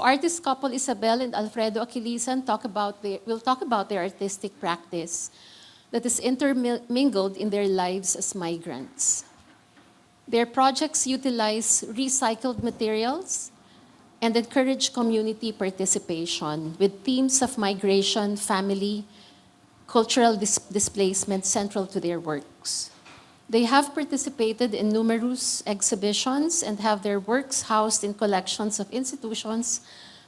artist couple Isabel and Alfredo Aquilizan will talk about their artistic practice that is intermingled in their lives as migrants. Their projects utilize recycled materials and encourage community participation with themes of migration, family, cultural displacement central to their works. They have participated in numerous exhibitions and have their works housed in collections of institutions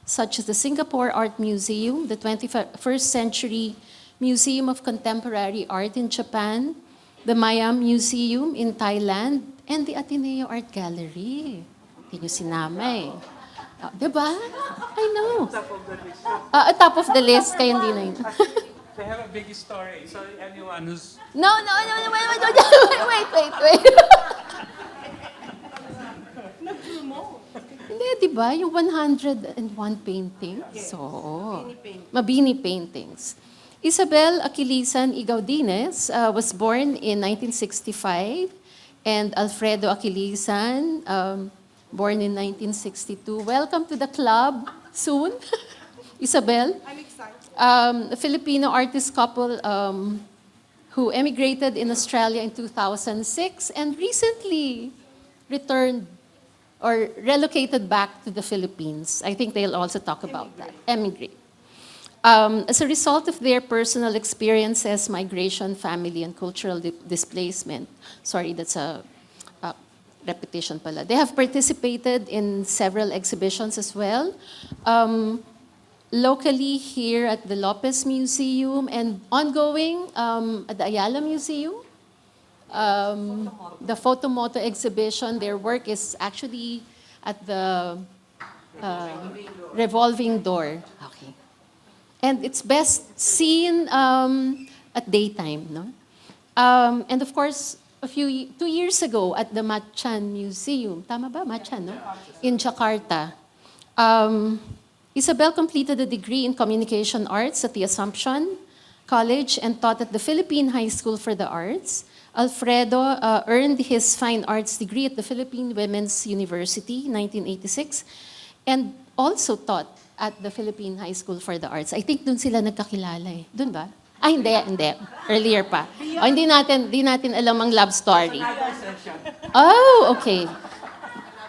such as the Singapore Art Museum, the 21st Century Museum of Contemporary Art in Japan, the MAIIAM Museum in Thailand, and the Ateneo Art Gallery. Hindi nyo sinama eh. Diba? I know. Top of the list. Top of the list, kaya hindi na yun. They have a big story, so anyone who's... No, wait. Hindi, di ba? Yung 101 paintings. Yes. So, Painting. Mabini paintings. Isabel Aquilizan y GAUDINEZ was born in 1965, and Alfredo Aquilizan, born in 1962. Welcome to the club soon, Isabel. I'm excited. A Filipino artist couple who emigrated in Australia in 2006 and recently returned or relocated back to the Philippines. I think they'll also talk about that. Emigrate. As a result of their personal experiences, migration, family, and cultural displacement. Sorry, that's a repetition pala. They have participated in several exhibitions as well. Locally here at the Lopez Museum and ongoing at the Ayala Museum. The Photomoto exhibition, their work is actually at the revolving door. Okay. And it's best seen at daytime, no? And of course, 2 years ago at the Machan Museum, tama ba? Machan, no? In Jakarta. Isabel completed a degree in communication arts at the Assumption College and taught at the Philippine High School for the Arts. Alfredo earned his fine arts degree at the Philippine Women's University, 1986, and also taught at the Philippine High School for the Arts. I think dun sila nagkakilala eh. Dun ba? Ay, hindi. Earlier pa. O, hindi natin alam ang love story. Oh, okay.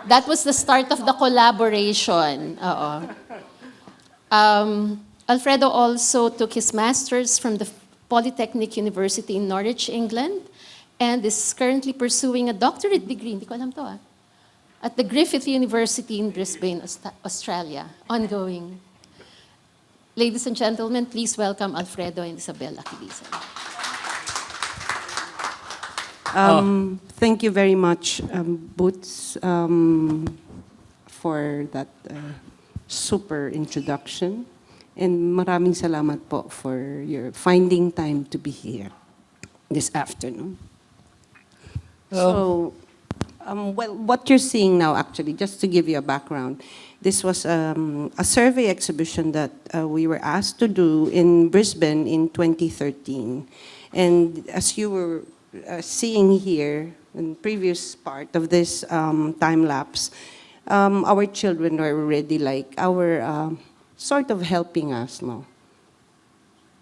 That was the start of the collaboration. Oo. Alfredo also took his master's from the Polytechnic University in Norwich, England, and is currently pursuing a doctorate degree, hindi ko alam to at the Griffith University in Brisbane, Australia, ongoing. Ladies and gentlemen, please welcome Alfredo and Isabel Aquilizan. Thank you very much, Boots, for that super introduction. And maraming salamat po for your finding time to be here this afternoon. Well, what you're seeing now, actually, just to give you a background, this was a survey exhibition that we were asked to do in Brisbane in 2013. And as you were seeing here in the previous part of this time lapse, our children were already like our sort of helping us, no?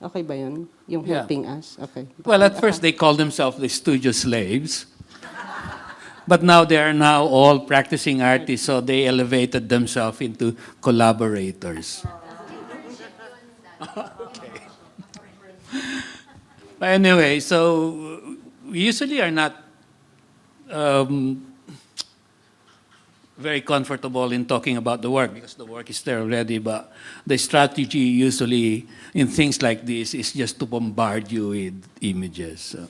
Okay ba yun? Yung helping us? Okay. Well, at first they called themselves the studio slaves. But now they are now all practicing artists, so they elevated themselves into collaborators. Okay. But anyway, so we usually are not very comfortable in talking about the work because the work is there already, but the strategy usually in things like this is just to bombard you with images. So,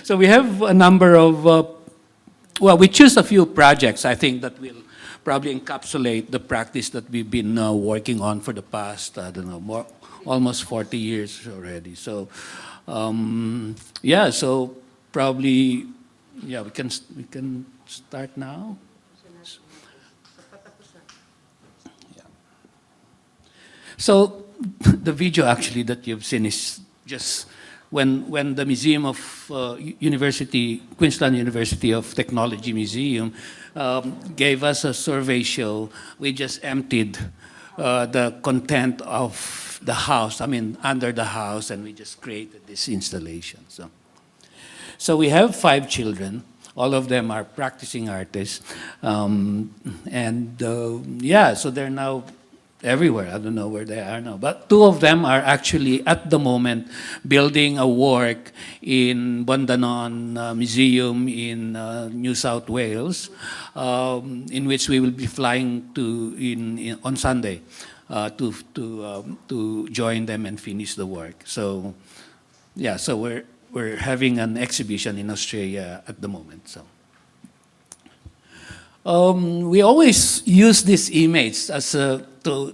so we have a number of, well, we choose a few projects, I think, that will probably encapsulate the practice that we've been working on for the past, I don't know, almost 40 years already. So, yeah, so probably, yeah, we can start now. Yeah. So the video actually that you've seen is just when the Museum of Queensland University of Technology Museum gave us a survey show, we just emptied the content of the house, I mean, under the house, and we just created this installation. So we have 5 children. All of them are practicing artists. Yeah, so they're now everywhere. I don't know where they are now. But 2 of them are actually, at the moment, building a work in Bondanon Museum in New South Wales, in which we will be flying to on Sunday to join them and finish the work. So, yeah, so we're having an exhibition in Australia at the moment. So. We always use this image as to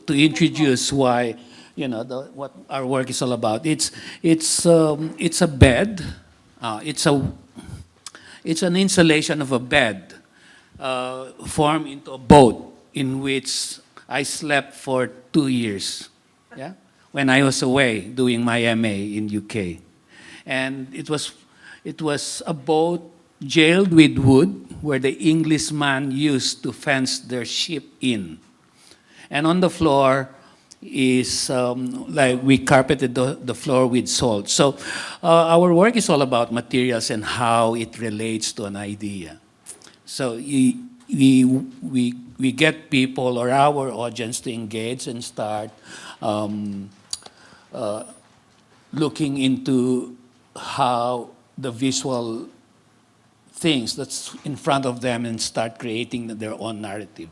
introduce why, you know, what our work is all about. It's a bed. It's an installation of a bed formed into a boat in which I slept for 2 years. Yeah, when I was away doing my MA in UK, and it was a boat jailed with wood, where the Englishman used to fence their ship in. And on the floor is, like we carpeted the floor with salt. So our work is all about materials and how it relates to an idea. So we get people or our audience to engage and start looking into how the visual things that's in front of them and start creating their own narrative.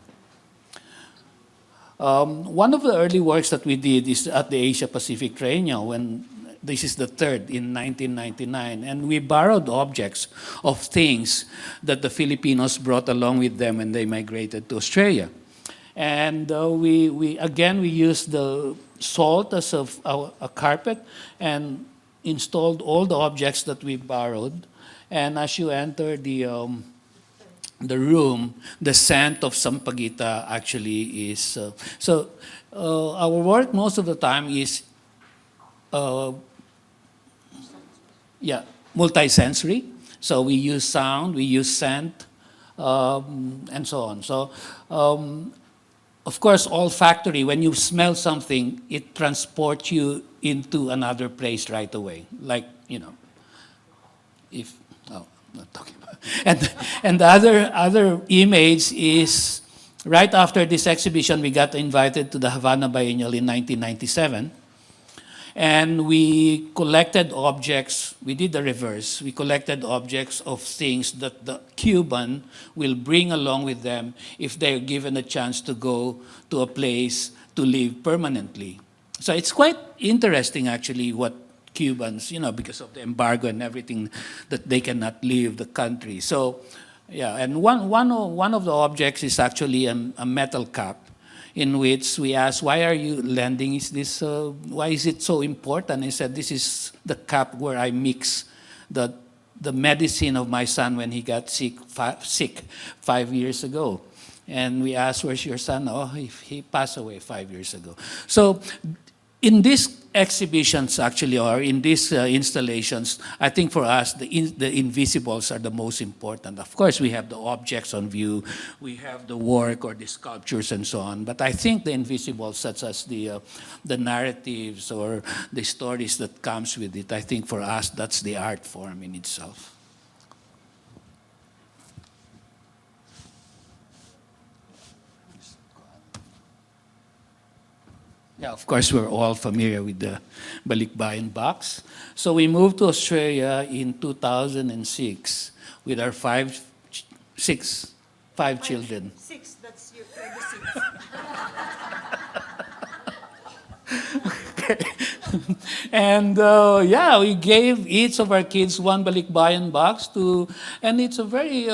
One of the early works that we did is at the Asia Pacific Triennial, when this is the 3rd in 1999, and we borrowed objects of things that the Filipinos brought along with them when they migrated to Australia. And we used the salt as a carpet and installed all the objects that we borrowed. And as you enter the room, the scent of Sampaguita actually is... our work most of the time is multisensory. So we use sound, we use scent, and so on. So, of course, olfactory, when you smell something, it transports you into another place right away. Like, you know, not talking about. And the other image is right after this exhibition, we got invited to the Havana Biennial in 1997. And we collected objects, we did the reverse. We collected objects of things that the Cuban will bring along with them if they're given a chance to go to a place to live permanently. So it's quite interesting, actually, what Cubans, you know, because of the embargo and everything, that they cannot leave the country. So, yeah, and one of the objects is actually a metal cup, in which we asked, why are you lending? Why is it so important? He said, this is the cup where I mix the medicine of my son when he got sick 5 years ago. And we asked, where's your son? Oh, he passed away 5 years ago. So in these exhibitions, actually, or in these installations, I think for us, the invisibles are the most important. Of course, we have the objects on view, we have the work or the sculptures and so on, but I think the invisibles, such as the narratives or the stories that comes with it, I think for us, that's the art form in itself. Yeah, of course, we're all familiar with the Balikbayan box. So we moved to Australia in 2006 with our five children. 6, that's your legacy. Okay. And yeah, we gave each of our kids one Balikbayan box and it's a very...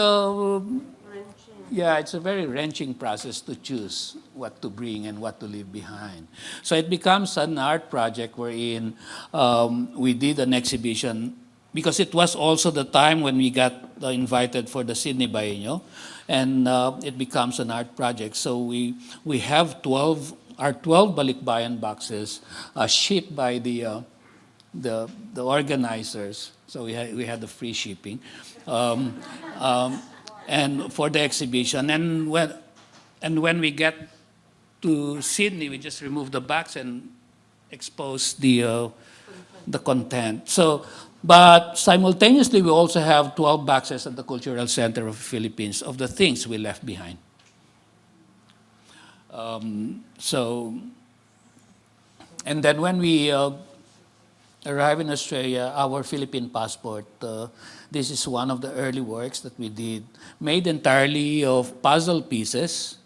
it's a very wrenching process to choose what to bring and what to leave behind. So it becomes an art project wherein we did an exhibition, because it was also the time when we got invited for the Sydney Biennial, and it becomes an art project. So we have 12 Balikbayan boxes shipped by the the organizers. So we had the free shipping, um, um, and for the exhibition. And when we get to Sydney, we just remove the box and expose the content. So, but simultaneously, we also have 12 boxes at the Cultural Center of the Philippines of the things we left behind. So, and then when we arrive in Australia, our Philippine passport, this is one of the early works that we did, made entirely of puzzle pieces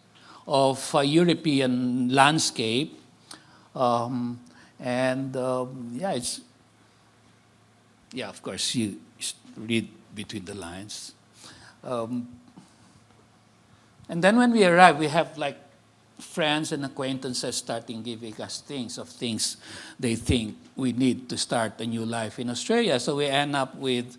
of a European landscape. Yeah, of course, you read between the lines. Um, and then when we arrive, we have like friends and acquaintances starting giving us things they think we need to start a new life in Australia. So we end up with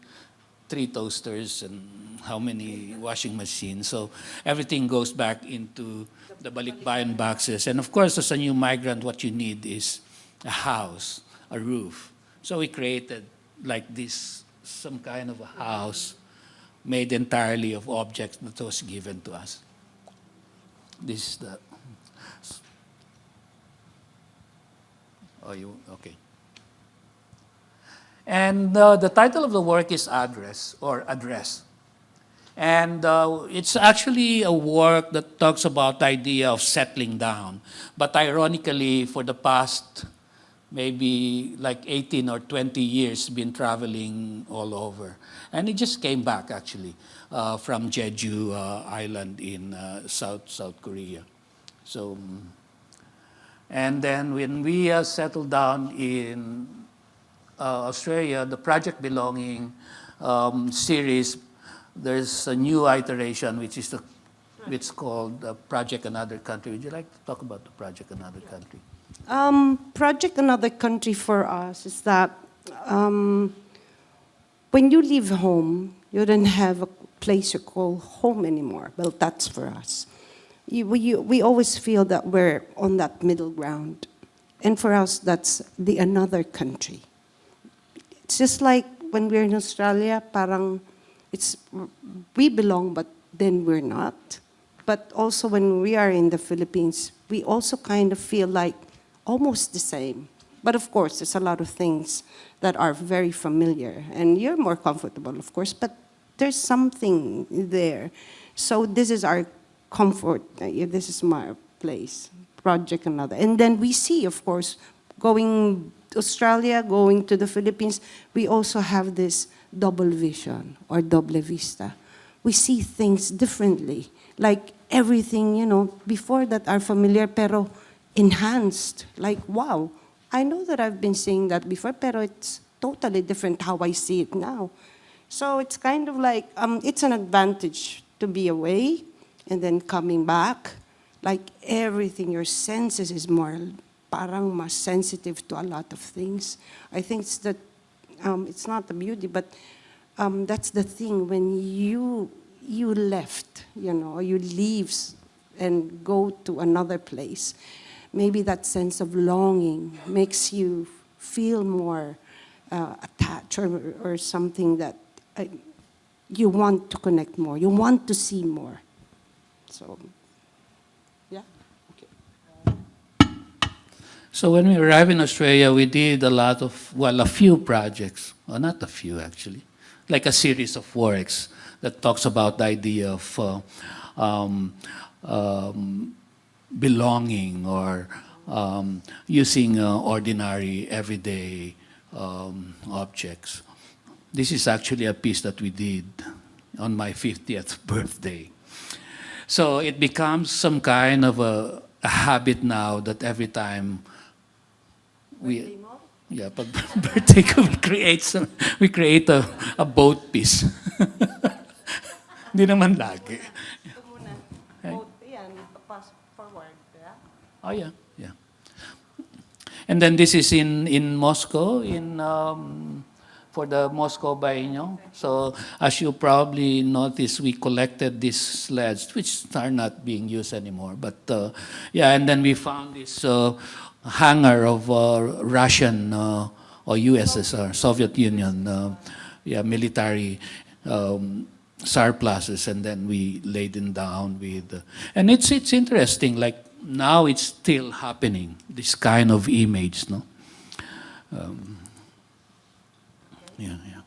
3 toasters and how many washing machines. So everything goes back into the balikbayan boxes. And of course, as a new migrant, what you need is a house, a roof. So we created like this, some kind of a house made entirely of objects that was given to us. This is the... Oh, okay. And the title of the work is Address. And it's actually a work that talks about the idea of settling down. But ironically, for the past maybe like 18 or 20 years, been traveling all over. And it just came back actually from Jeju Island in South Korea. So, and then when we settled down in Australia, the Project Belonging series, there's a new iteration which is it's called Project Another Country. Would you like to talk about the Project Another Country? Project Another Country for us is that when you leave home, you don't have a place you call home anymore. Well, that's for us. We always feel that we're on that middle ground. And for us, that's the another country. It's just like when we're in Australia, parang we belong, but then we're not. But also when we are in the Philippines, we also kind of feel like almost the same. But of course, there's a lot of things that are very familiar. And you're more comfortable, of course, but there's something there. So this is our comfort. This is my place, Project Another. And then we see, of course, going to Australia, going to the Philippines, we also have this double vision or doble vista. We see things differently. Like everything, before that are familiar, pero enhanced. Like, wow, I know that I've been seeing that before, pero it's totally different how I see it now. So it's kind of like, it's an advantage to be away and then coming back. Like everything, your senses is more, parang mas sensitive to a lot of things. I think it's that, it's not the beauty, but that's the thing when you left, you leave and go to another place. Maybe that sense of longing makes you feel more attached or something that you want to connect more, you want to see more. So, yeah. Okay. So when we arrived in Australia, we did a few projects. Well, not a few actually, like a series of works that talks about the idea of belonging or using ordinary, everyday objects. This is actually a piece that we did on my 50th birthday. So it becomes some kind of a habit now that every time pag birthday ko, we create a boat piece. Hindi naman lagi. Ito muna. Both, yan, pass forward. Yeah? Oh, yeah. And then this is in Moscow, for the Moscow Biennial. So as you probably noticed, we collected these sleds, which are not being used anymore. But and then we found this hanger of Russian or USSR, Soviet Union, yeah, military surpluses, and then we laid them down with, and it's interesting. Like now, it's still happening. This kind of image, no. Yeah, yeah.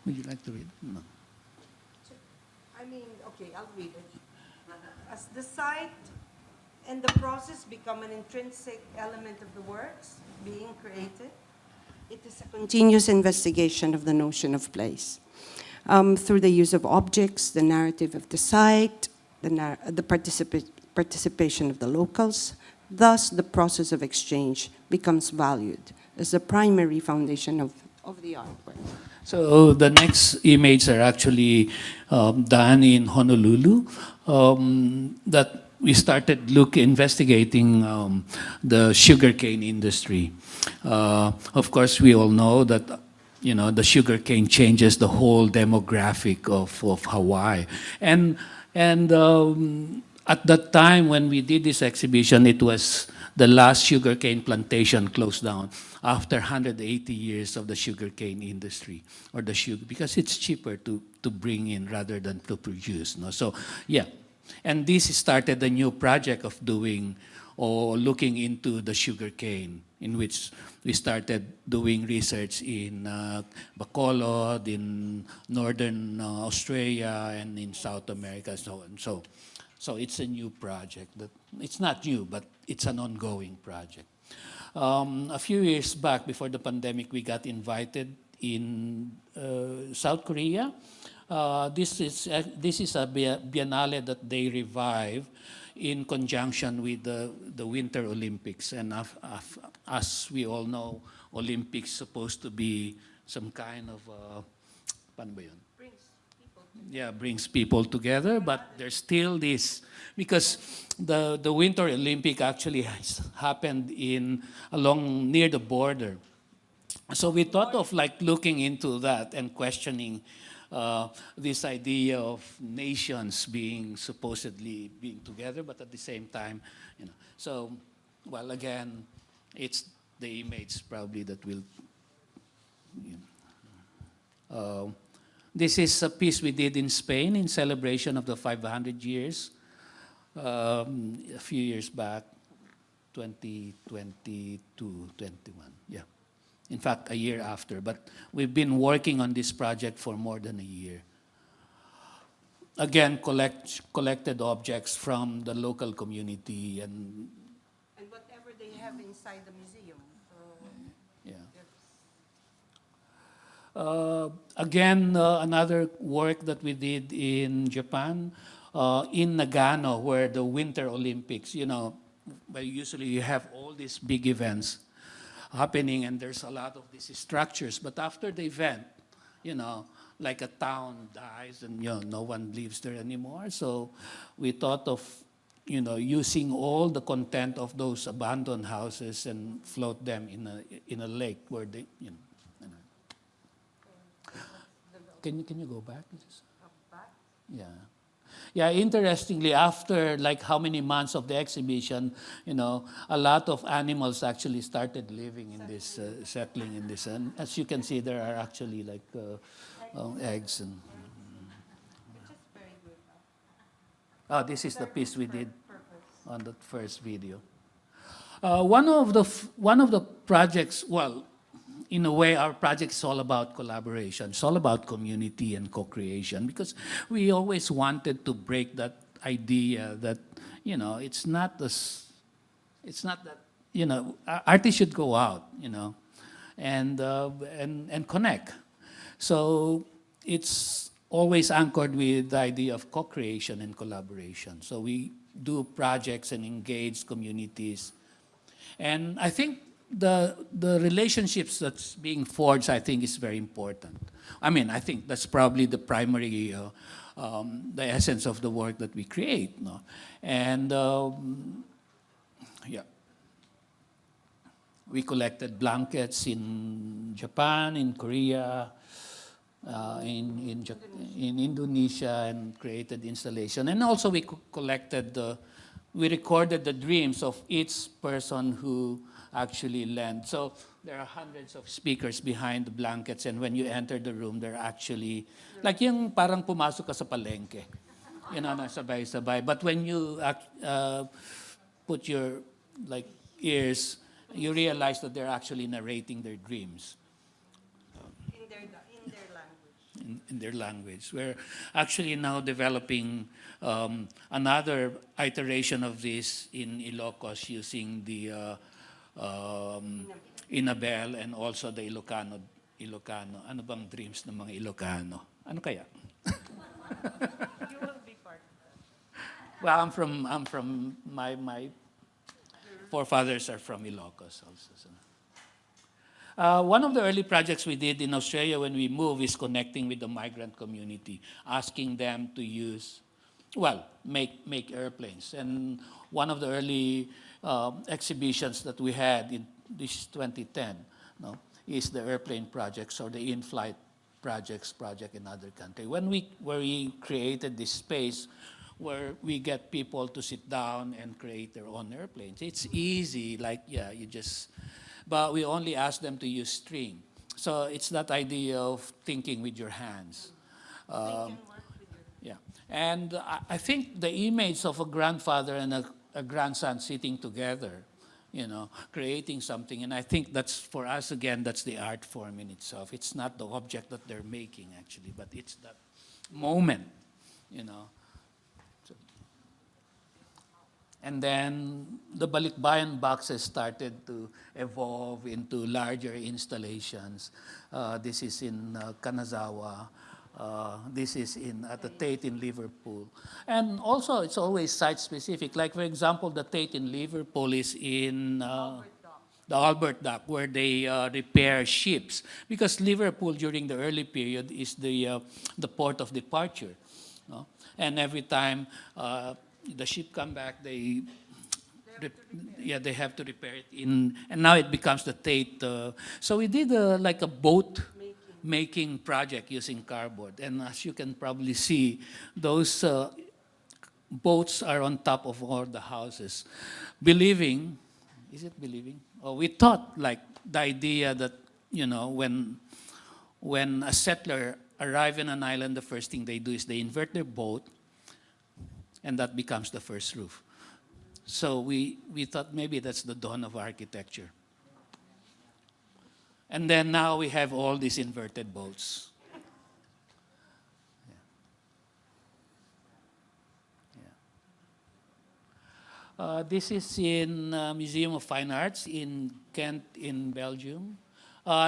Would you like to read? No. I mean, okay, I'll read it. As the site and the process become an intrinsic element of the works being created, it is a continuous investigation of the notion of place. Through the use of objects, the narrative of the site, the participation of the locals, thus the process of exchange becomes valued as the primary foundation of the artwork. So the next images are actually done in Honolulu. That we started investigating the sugarcane industry. Of course, we all know that the sugarcane changes the whole demographic of Hawaii, and at that time when we did this exhibition, it was the last sugarcane plantation closed down after 180 years of the sugarcane industry, or the sugar, because it's cheaper to bring in rather than to produce. No? So yeah, and this started a new project of doing or looking into the sugarcane, in which we started doing research in Bacolod, in northern Australia, and in South America, so on. So it's a new project. It's not new, but it's an ongoing project. A few years back, before the pandemic, we got invited in South Korea. This is a biennale that they revive in conjunction with the Winter Olympics. And as we all know, Olympics supposed to be some kind of paano ba yun? Yeah, brings people together, but there's still this, because the Winter Olympic actually has happened along near the border. So we thought of like looking into that and questioning this idea of nations supposedly being together, but at the same time, So, well, again, it's the image probably that will. This is a piece we did in Spain in celebration of the 500 years, a few years back, 2022, 21, yeah. In fact, a year after, but we've been working on this project for more than a year. Again, collected objects from the local community and whatever they have inside the museum. yeah. Again, another work that we did in Japan, in Nagano, where the Winter Olympics, where usually you have all these big events happening and there's a lot of these structures. But after the event, like a town dies and no one lives there anymore. So we thought of, using all the content of those abandoned houses and float them in a lake where they, Can you go back? Yeah. Yeah, interestingly, after like how many months of the exhibition, a lot of animals actually started living in this, settling in this. And as you can see, there are actually like eggs. And this is the piece we did on the first video. One of the projects, well, in a way, our project is all about collaboration. It's all about community and co-creation, because we always wanted to break that idea that, it's not that, artists should go out, and connect. So it's always anchored with the idea of co-creation and collaboration. So we do projects and engage communities. And I think the relationships that's being forged, I think, is very important. I mean, I think that's probably the primary, the essence of the work that we create. No? And yeah, we collected blankets in Japan, in Korea, in Indonesia, and created installation. And also we collected we recorded the dreams of each person who actually lend. So there are hundreds of speakers behind the blankets, and when you enter the room, they're actually, like yung parang pumasok ka sa palengke. You know, sabay-sabay. But when you put your like ears, you realize that they're actually narrating their dreams. In their language. We're actually now developing another iteration of this in Ilocos using the Inabel and also the Ilocano. Ano bang dreams ng mga Ilocano? Ano kaya? You will be part. Well, I'm from my forefathers are from Ilocos also. So. One of the early projects we did in Australia when we moved is connecting with the migrant community, asking them to use, well, make airplanes. And one of the early exhibitions that we had in this 2010, no, is the airplane projects or the in-flight project in other countries. Where we created this space where we get people to sit down and create their own airplanes. It's easy, like, yeah, you just, but we only ask them to use string. So it's that idea of thinking with your hands. Yeah, and I think the image of a grandfather and a grandson sitting together, you know, creating something, and I think that's, for us, again, that's the art form in itself. It's not the object that they're making, actually, but it's that moment, you know. And then the balikbayan boxes started to evolve into larger installations. This is in Kanazawa. This is at the Tate in Liverpool. And also, it's always site-specific. Like, for example, the Tate in Liverpool is in the Albert Dock, where they repair ships. Because Liverpool, during the early period, is the port of departure. No? And every time the ship come back, they have to repair it in, and now it becomes the Tate. So we did like a boat making project using cardboard, and as you can probably see, those boats are on top of all the houses. Believing, is it believing? Oh, we thought like the idea that, you know, when a settler arrive in an island, the first thing they do is they invert their boat, and that becomes the first roof. So we thought maybe that's the dawn of architecture. And then now we have all these inverted boats. This is in Museum of Fine Arts in Ghent in Belgium.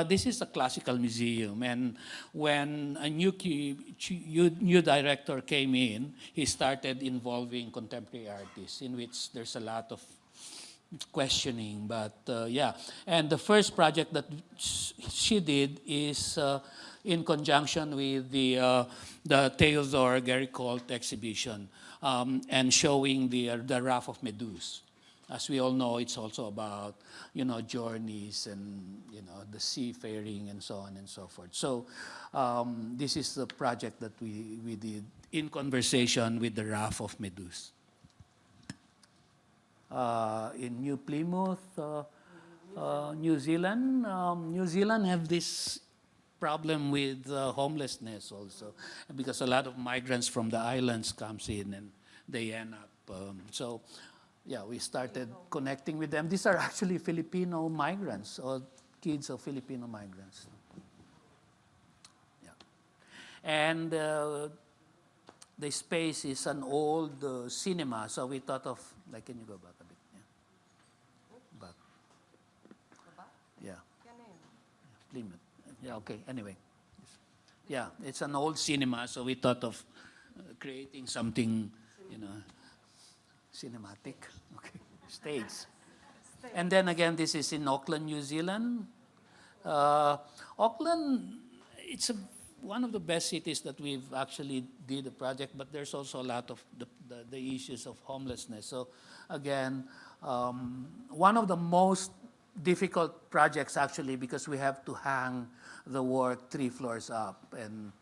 This is a classical museum, and when a new director came in, he started involving contemporary artists, in which there's a lot of questioning, but yeah. And the first project that she did is in conjunction with the Theodore Gericault exhibition, and showing the Raft of Meduse. As we all know, it's also about, you know, journeys and, you know, the seafaring and so on and so forth. So this is the project that we did in conversation with the Raft of Meduse. In New Plymouth, New Zealand. New Zealand have this problem with homelessness also, because a lot of migrants from the islands comes in and they end up, so yeah, we started connecting with them. These are actually Filipino migrants or kids of Filipino migrants. Yeah. And the space is an old cinema, so we thought of, like, can you go back a bit? Yeah. Back. Yeah. Plymouth. Yeah, okay, anyway. Yeah, it's an old cinema, so we thought of creating something, you know, cinematic, okay, stage. And then again, this is in Auckland, New Zealand. Auckland, it's one of the best cities that we've actually did a project, but there's also a lot of the issues of homelessness. So again, one of the most difficult projects actually, because we have to hang the work 3 floors up, and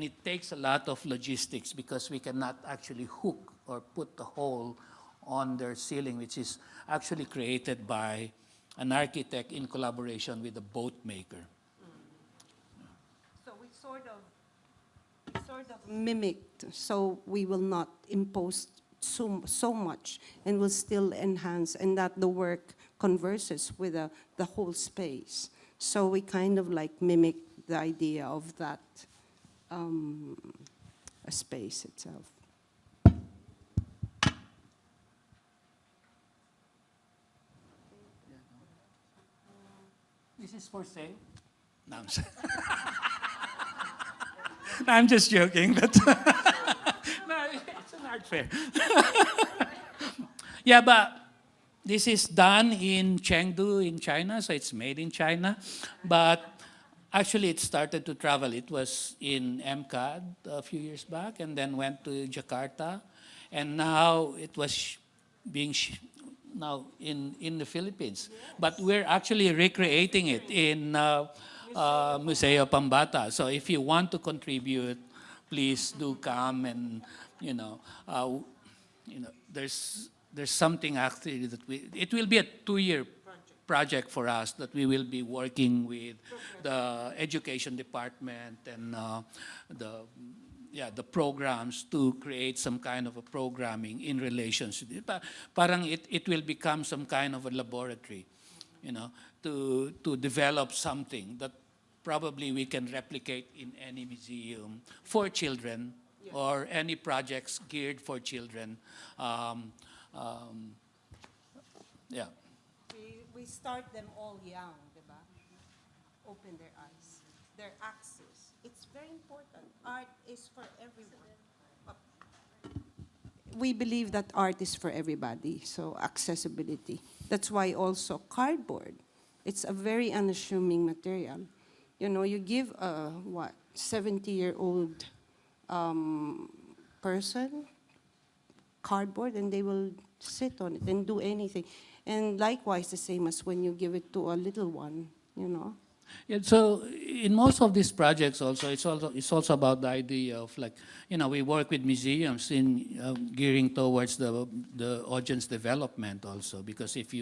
it takes a lot of logistics because we cannot actually hook or put the hole on their ceiling, which is actually created by an architect in collaboration with a boat maker. So we sort of mimicked, so we will not impose so much, and will still enhance, and that the work converses with the whole space. So we kind of like mimic the idea of that space itself. This is for sale? No, I'm just joking, but no, it's an art fair. Yeah, but this is done in Chengdu in China, so it's made in China. But actually, it started to travel. It was in MCAD a few years back, and then went to Jakarta, and now it was being now in the Philippines. But we're actually recreating it in Museo Pambata. So if you want to contribute, please do come, and there's something actually that it will be a 2-year project for us, that we will be working with the education department and the programs to create some kind of a programming in relation to it. Parang it will become some kind of a laboratory, to develop something that probably we can replicate in any museum for children, or any projects geared for children. Yeah. We start them all young, diba? Open their eyes, their access. It's very important. Art is for everyone. We believe that art is for everybody, so accessibility. That's why also cardboard, it's a very unassuming material. You give a 70-year-old person cardboard, and they will sit on it and do anything. And likewise, the same as when you give it to a little one, Yeah, so in most of these projects also, it's also about the idea of we work with museums in gearing towards the audience development also, because if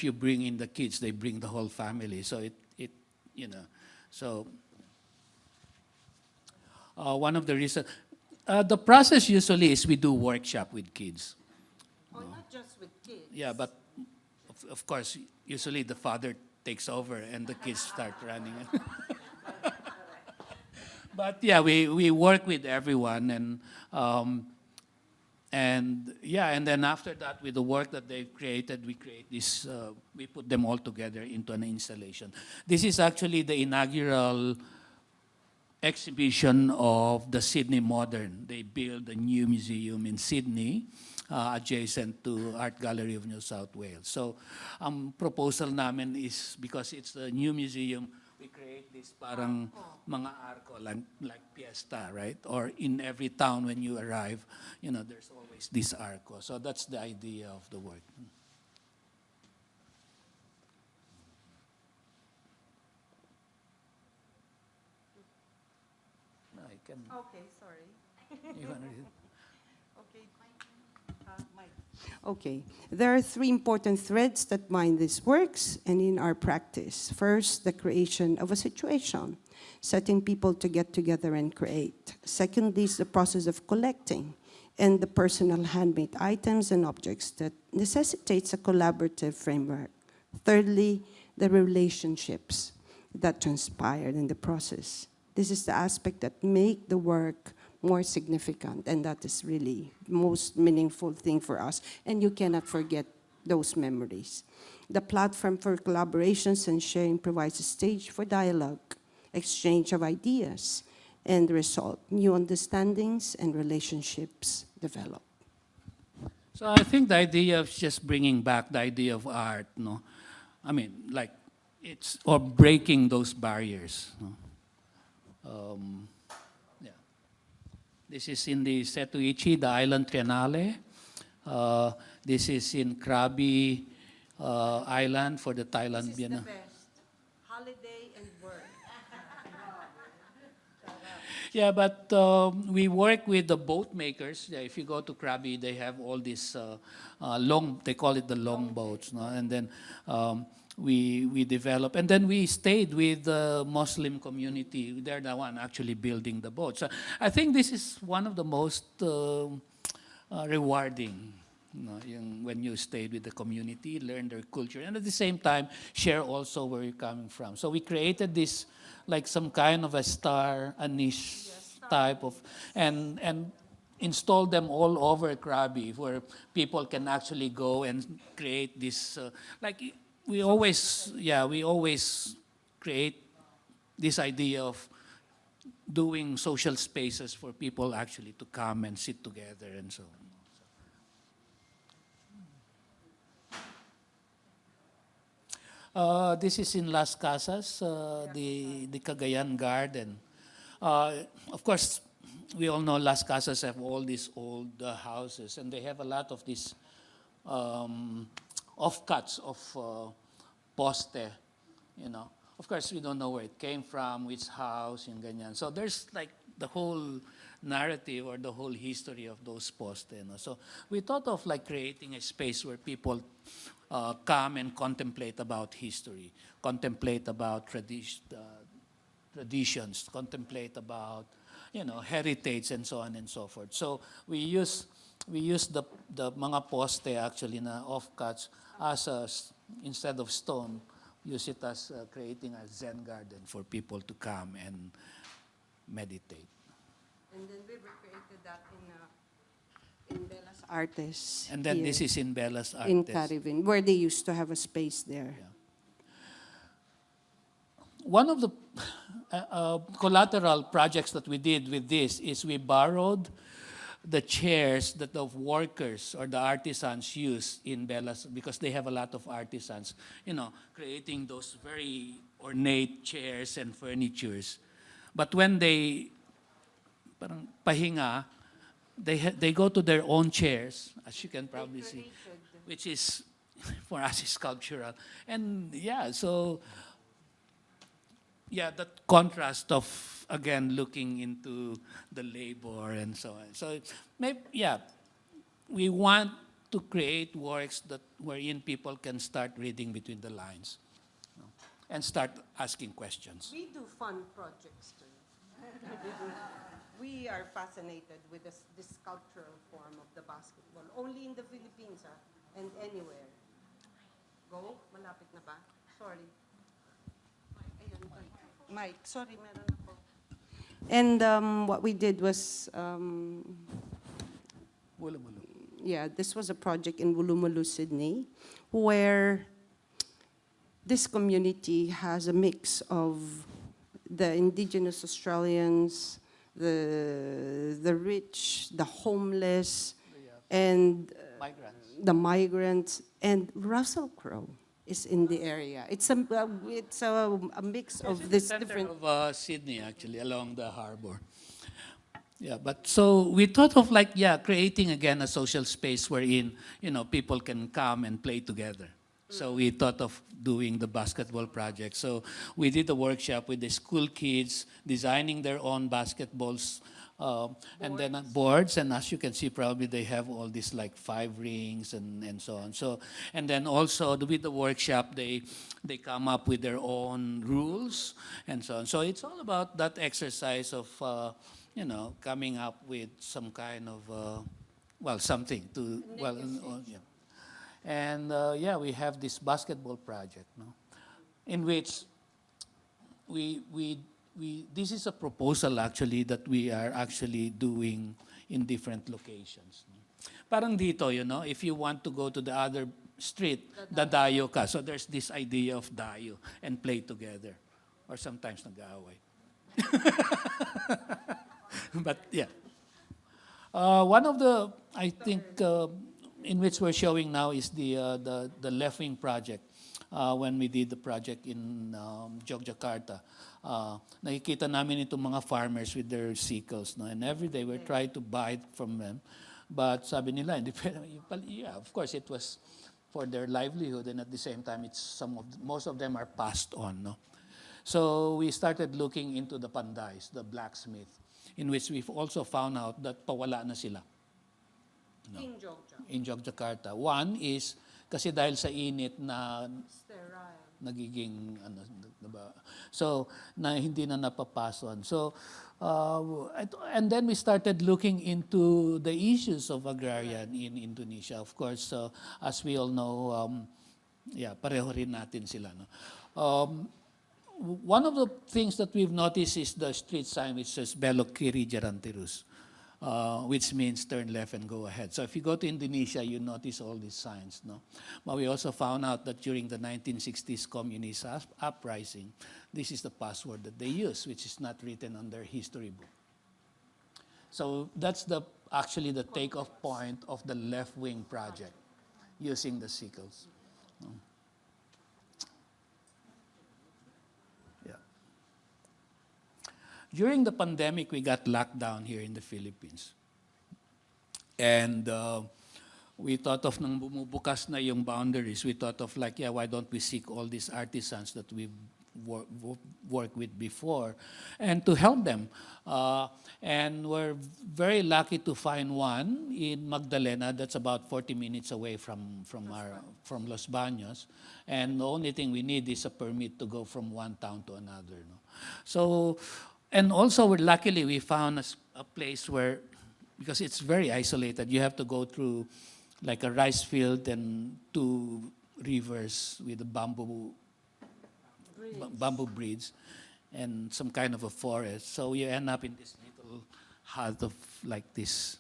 you bring in the kids, they bring the whole family. So one of the reasons, the process usually is we do workshop with kids. not just with kids. Yeah, but of course, usually the father takes over and the kids start running. But yeah, we work with everyone, and then after that, with the work that they've created, we create this. We put them all together into an installation. This is actually the inaugural exhibition of the Sydney Modern. They built a new museum in Sydney, adjacent to Art Gallery of New South Wales. So, proposal namin is, because it's a new museum, we create this parang mga arco, like Fiesta, right? Or in every town when you arrive, there's always this arco. So that's the idea of the work. I can. Okay, sorry. You wanna read? Okay, there are 3 important threads that bind these works and in our practice. First, the creation of a situation, setting people to get together and create. Secondly, is the process of collecting and the personal handmade items and objects that necessitates a collaborative framework. Thirdly, the relationships that transpired in the process. This is the aspect that make the work more significant, and that is really the most meaningful thing for us, and you cannot forget those memories. The platform for collaborations and sharing provides a stage for dialogue, exchange of ideas, and the result, new understandings and relationships develop. So I think the idea of just bringing back the idea of art, or breaking those barriers. Yeah. This is in the Setuichi, the Island Triennale. This is in Krabi Island for the Thailand Biennial. best. Holiday and work. Yeah, but we work with the boat makers. Yeah, if you go to Krabi, they have all these they call it the long boats. No? And then we developed. And then we stayed with the Muslim community. They're the one actually building the boat. So I think this is one of the most rewarding, when you stayed with the community, learn their culture, and at the same time, share also where you're coming from. So we created this, like some kind of a niche type of, and installed them all over Krabi, where people can actually go and create this, we always create this idea of doing social spaces for people actually to come and sit together and so on. This is in Las Casas, the Cagayan Garden. Of course, we all know Las Casas have all these old houses, and they have a lot of these offcuts of poste, Of course, we don't know where it came from, which house, and ganyan. So there's like the whole narrative or the whole history of those poste. So we thought of like creating a space where people come and contemplate about history, contemplate about traditions, contemplate about heritage and so on and so forth. So we use the mga poste actually na offcuts as instead of stone, use it as creating a Zen garden for people to come and meditate. And then we recreated that in Belas Artes. And then here this is in Belas Artes. in Caribbean, where they used to have a space there. Yeah. One of the collateral projects that we did with this is we borrowed the chairs that the workers or the artisans use in Belas, because they have a lot of artisans, creating those very ornate chairs and furnitures. But when they parang pahinga, they go to their own chairs, as you can probably see, which is for us is sculptural. And that contrast of, again, looking into the labor and so on. So maybe, we want to create works wherein people can start reading between the lines, and start asking questions. We do fun projects too. We are fascinated with this sculptural form of the basketball. Only in the Philippines, and anywhere. Go? Malapit na ba? Sorry. Mike, sorry, meron ako. And what we did was, Wulumulu. this was a project in Woolloomooloo, Sydney, where this community has a mix of the indigenous Australians, the rich, the homeless, and Migrants. the migrants, and Russell Crowe is in the area. It's a mix of this Center different. of Sydney, actually, along the harbor. Yeah, but so we thought of creating again a social space wherein people can come and play together. So we thought of doing the basketball project. So we did a workshop with the school kids, designing their own basketballs, and then boards. And as you can see, probably they have all these 5 rings and so on. So, and then also with the workshop, they come up with their own rules and so on. So it's all about that exercise of coming up with some kind of something to And we have this basketball project, in which this is a proposal actually that we are actually doing in different locations. Parang dito, if you want to go to the other street, dadayo ka. So there's this idea of dayo and play together. Or sometimes nag-aaway. But one of the, I think, in which we're showing now is the Left Wing project. When we did the project in Yogyakarta, nakikita namin itong mga farmers with their sickles, and every day we're trying to buy from them. But sabi nila, of course it was for their livelihood, and at the same time, most of them are passed on. So we started looking into the pandays, the blacksmith, in which we've also found out that pawala na sila. In Yogyakarta. One is, kasi dahil sa init na Sterile. nagiging ano, diba? So hindi na napapason. So and then we started looking into the issues of agrarian in Indonesia. Of course, as we all know, pareho rin natin sila, no. One of the things that we've noticed is the street sign which says Belok Kiri Jalan Terus, which means turn left and go ahead. So if you go to Indonesia, you notice all these signs, no? But we also found out that during the 1960s communist uprising, this is the password that they use, which is not written on their history book. So that's actually the takeoff point of the left-wing project, using the sickles. During the pandemic, we got locked down here in the Philippines. And we thought of, nang bumubukas na yung boundaries, we thought of like, why don't we seek all these artisans that we've worked with before and to help them. And we're very lucky to find one in Magdalena that's about 40 minutes away from Los Baños. And the only thing we need is a permit to go from one town to another. No? So, and also, luckily, we found a place where, because it's very isolated, you have to go through like a rice field and 2 rivers with a bamboo bridge and some kind of a forest. So you end up in this little hut of like this.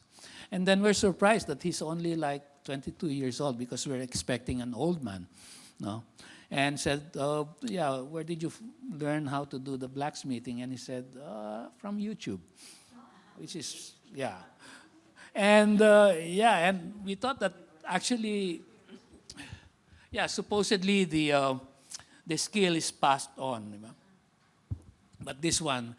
And then we're surprised that he's only like 22 years old because we're expecting an old man, no? And said, where did you learn how to do the blacksmithing? And he said, from YouTube, which is, And, and we thought that actually, supposedly the skill is passed on. But this one,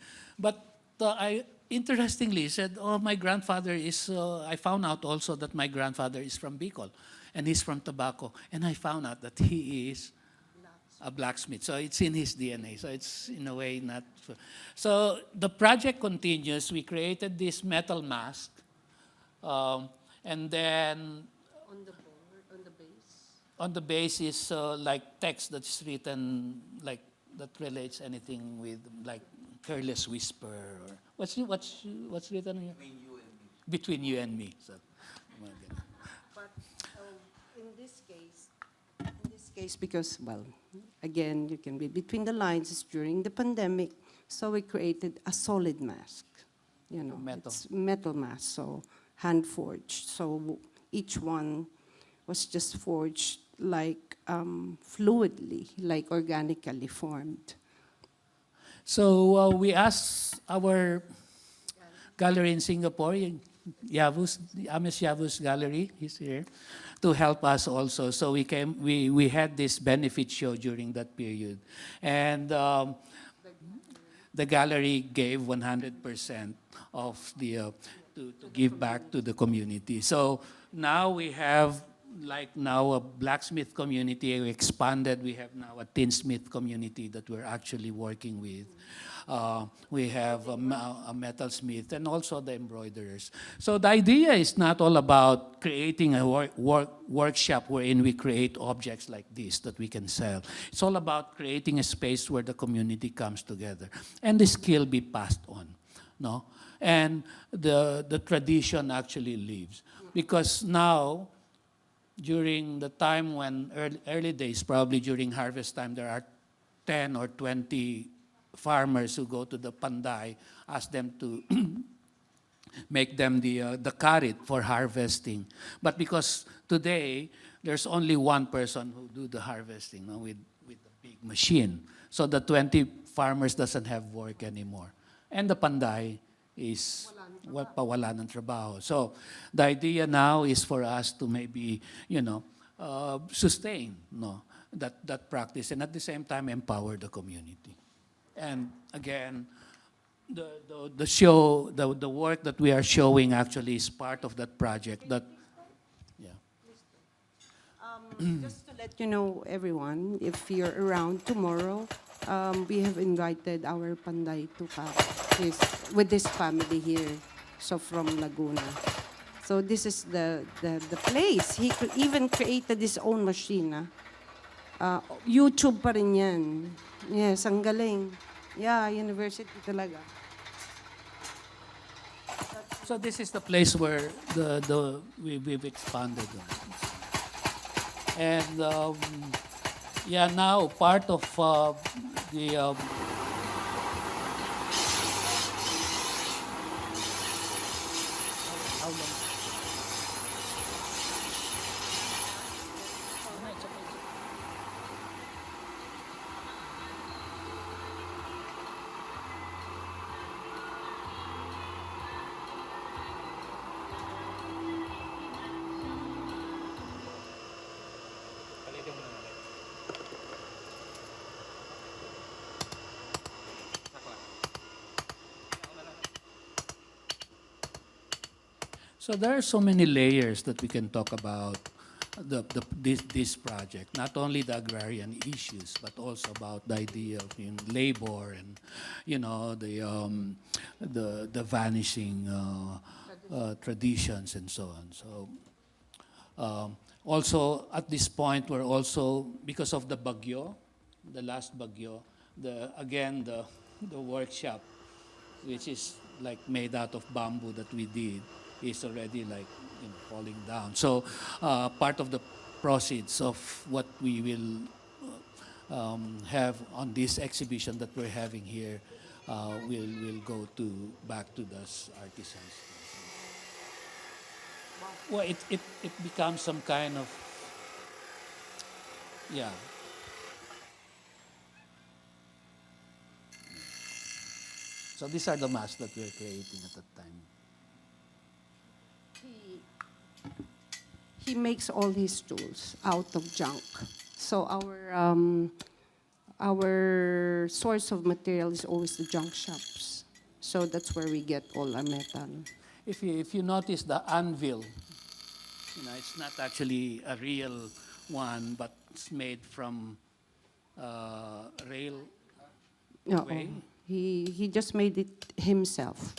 I interestingly said, my grandfather is, I found out also that my grandfather is from Bicol, and he's from Tabaco. And I found out that he is a blacksmith. So it's in his DNA. So it's in a way not. So the project continues. We created this metal mask. And then on the base is like text that's written like that relates anything with like careless whisper or what's written here? Between you and me. So, but in this case, because, well, again, you can read between the lines, it's during the pandemic, so we created a solid mask. It's metal mask, so hand forged. So each one was just forged like fluidly, like organically formed. So we asked our gallery in Singapore, Ames Yavuz Gallery, he's here, to help us also. So we had this benefit show during that period. And the gallery gave 100% of the, to give back to the community. So now we have a blacksmith community. We expanded. We have now a tinsmith community that we're actually working with. We have a metalsmith and also the embroiderers. So the idea is not all about creating a workshop wherein we create objects like this that we can sell. It's all about creating a space where the community comes together and the skill be passed on, no? And the tradition actually lives. Because now, during the time when early days, probably during harvest time, there are 10 or 20 farmers who go to the panday, ask them to make them the karit for harvesting. But because today, there's only one person who do the harvesting, no, with the big machine. So the 20 farmers doesn't have work anymore. And the panday is wala ng trabaho. So the idea now is for us to maybe, sustain that practice and at the same time empower the community. And again, the show, the work that we are showing actually is part of that project. Just to let you know, everyone, if you're around tomorrow, we have invited our Panday to come with this family here, so from Laguna. So this is the place. He even created his own machine. YouTube pa rin yan. Yes, ang galing. Yeah, university talaga. So this is the place where we've expanded on. And yeah, now part of the how long? So there are so many layers that we can talk about this project. Not only the agrarian issues, but also about the idea of labor and, the vanishing traditions and so on. So also at this point, we're also, because of the bagyo, the last bagyo, the workshop, which is like made out of bamboo that we did, is already like falling down. So part of the proceeds of what we will have on this exhibition that we're having here will go back to those artisans. Well, it becomes some kind of, yeah. So these are the masks that we're creating at that time. He makes all his tools out of junk. So our source of material is always the junk shops. So that's where we get all our metal. If you notice the anvil, it's not actually a real one, but it's made from rail No, way. he just made it himself.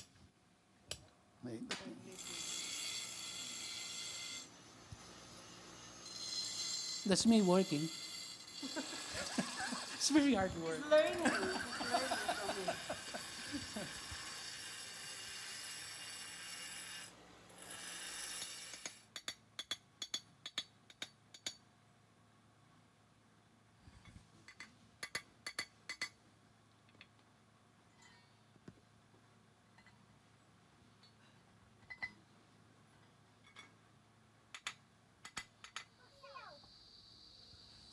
That's me working. It's very hard work.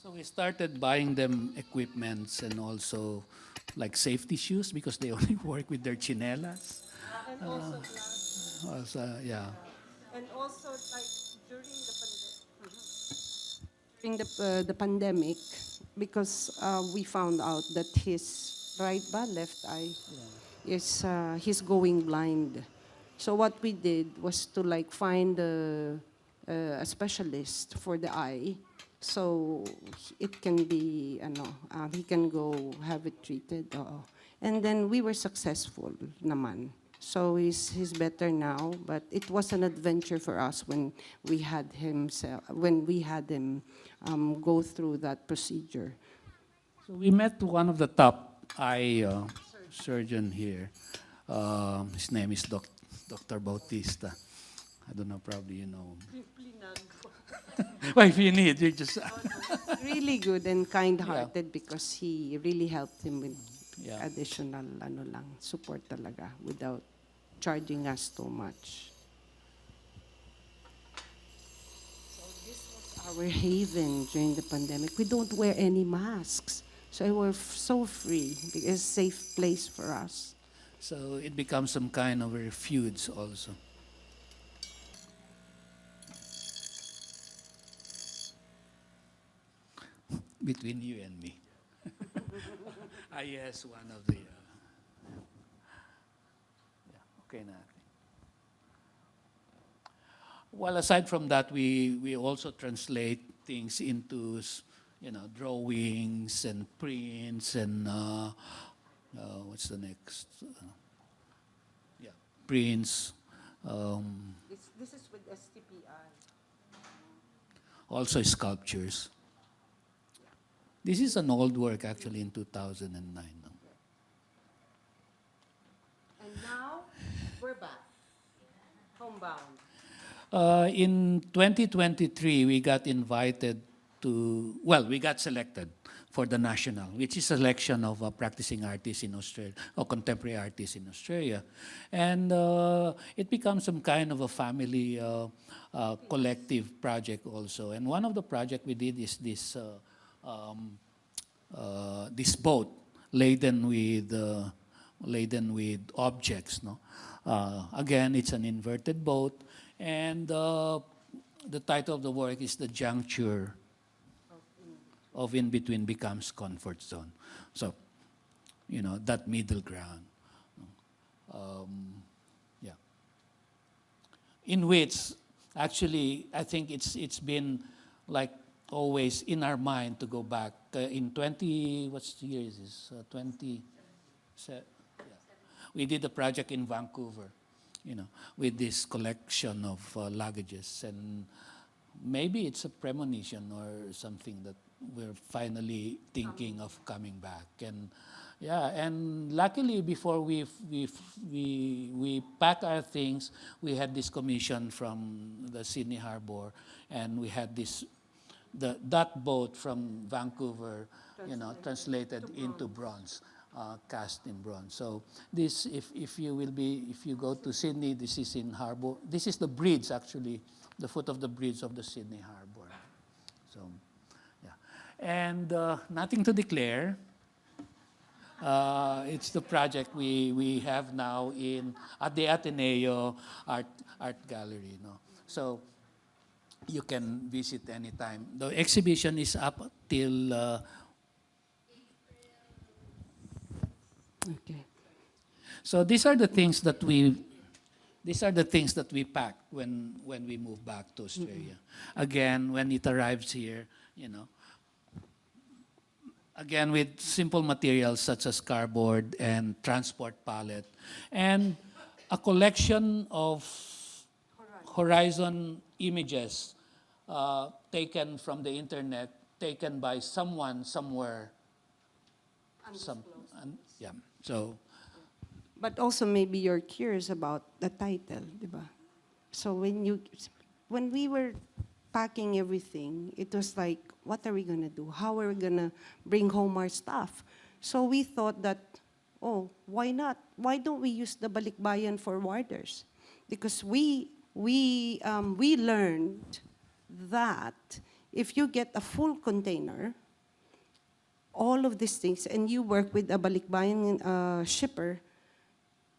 So we started buying them equipments and also like safety shoes because they only work with their chinelas. And also glasses. Also, yeah. And also, like during the pandemic, because we found out that his left eye is he's going blind. So what we did was to like find a specialist for the eye, so it can be, he can go have it treated. And then we were successful naman. So he's better now, but it was an adventure for us when we had him go through that procedure. So we met one of the top eye surgeon here. His name is Dr. Bautista. I don't know, probably you know. Well, if you need, you just. Really good and kind-hearted because he really helped him with Yeah. additional support talaga without charging us too much. So this was our haven during the pandemic. We don't wear any masks. So we're so free because it's a safe place for us. So it becomes some kind of a refuge also. Between you and me. Yes, one of the... okay na. Well, aside from that, we also translate things into, drawings and prints and what's the next? Prints. This is with STPI. Also sculptures. This is an old work actually in 2009. No? And now, we're back. Homebound. In 2023, we got invited to, well, we got selected for the National, which is a selection of practicing artists in Australia, or contemporary artists in Australia. And it becomes some kind of a family collective project also. And one of the projects we did is this, this boat laden with objects. No? Again, it's an inverted boat. And the title of the work is The Juncture of In Between Becomes Comfort Zone. So, you know, that middle ground. Yeah. In which, actually, I think it's been like always in our mind to go back. In 20, what's the year is this? 20, yeah. We did a project in Vancouver, you know, with this collection of luggages. And maybe it's a premonition or something that we're finally thinking of coming back. And yeah, and luckily before we pack our things, we had this commission from the Sydney Harbor, and we had this, that boat from Vancouver, you know, translated into bronze. Cast in bronze. So this, if you go to Sydney, this is in Harbour. This is the bridge, actually, the foot of the bridge of the Sydney Harbour. So, yeah. And nothing to declare. It's the project we have now at the Ateneo Art Gallery. No? So you can visit anytime. The exhibition is up till Okay. So these are the things that we pack when we move back to Australia. Mm-hmm. Again, when it arrives here, you know, again with simple materials such as cardboard and transport pallet, and a collection of horizon images taken from the internet, taken by someone somewhere. Yeah. So, but also maybe you're curious about the title, diba? So when we were packing everything, it was like, what are we gonna do? How are we gonna bring home our stuff? So we thought that, oh, why not? Why don't we use the balikbayan forwarders? Because we learned that if you get a full container, all of these things, and you work with a balikbayan shipper,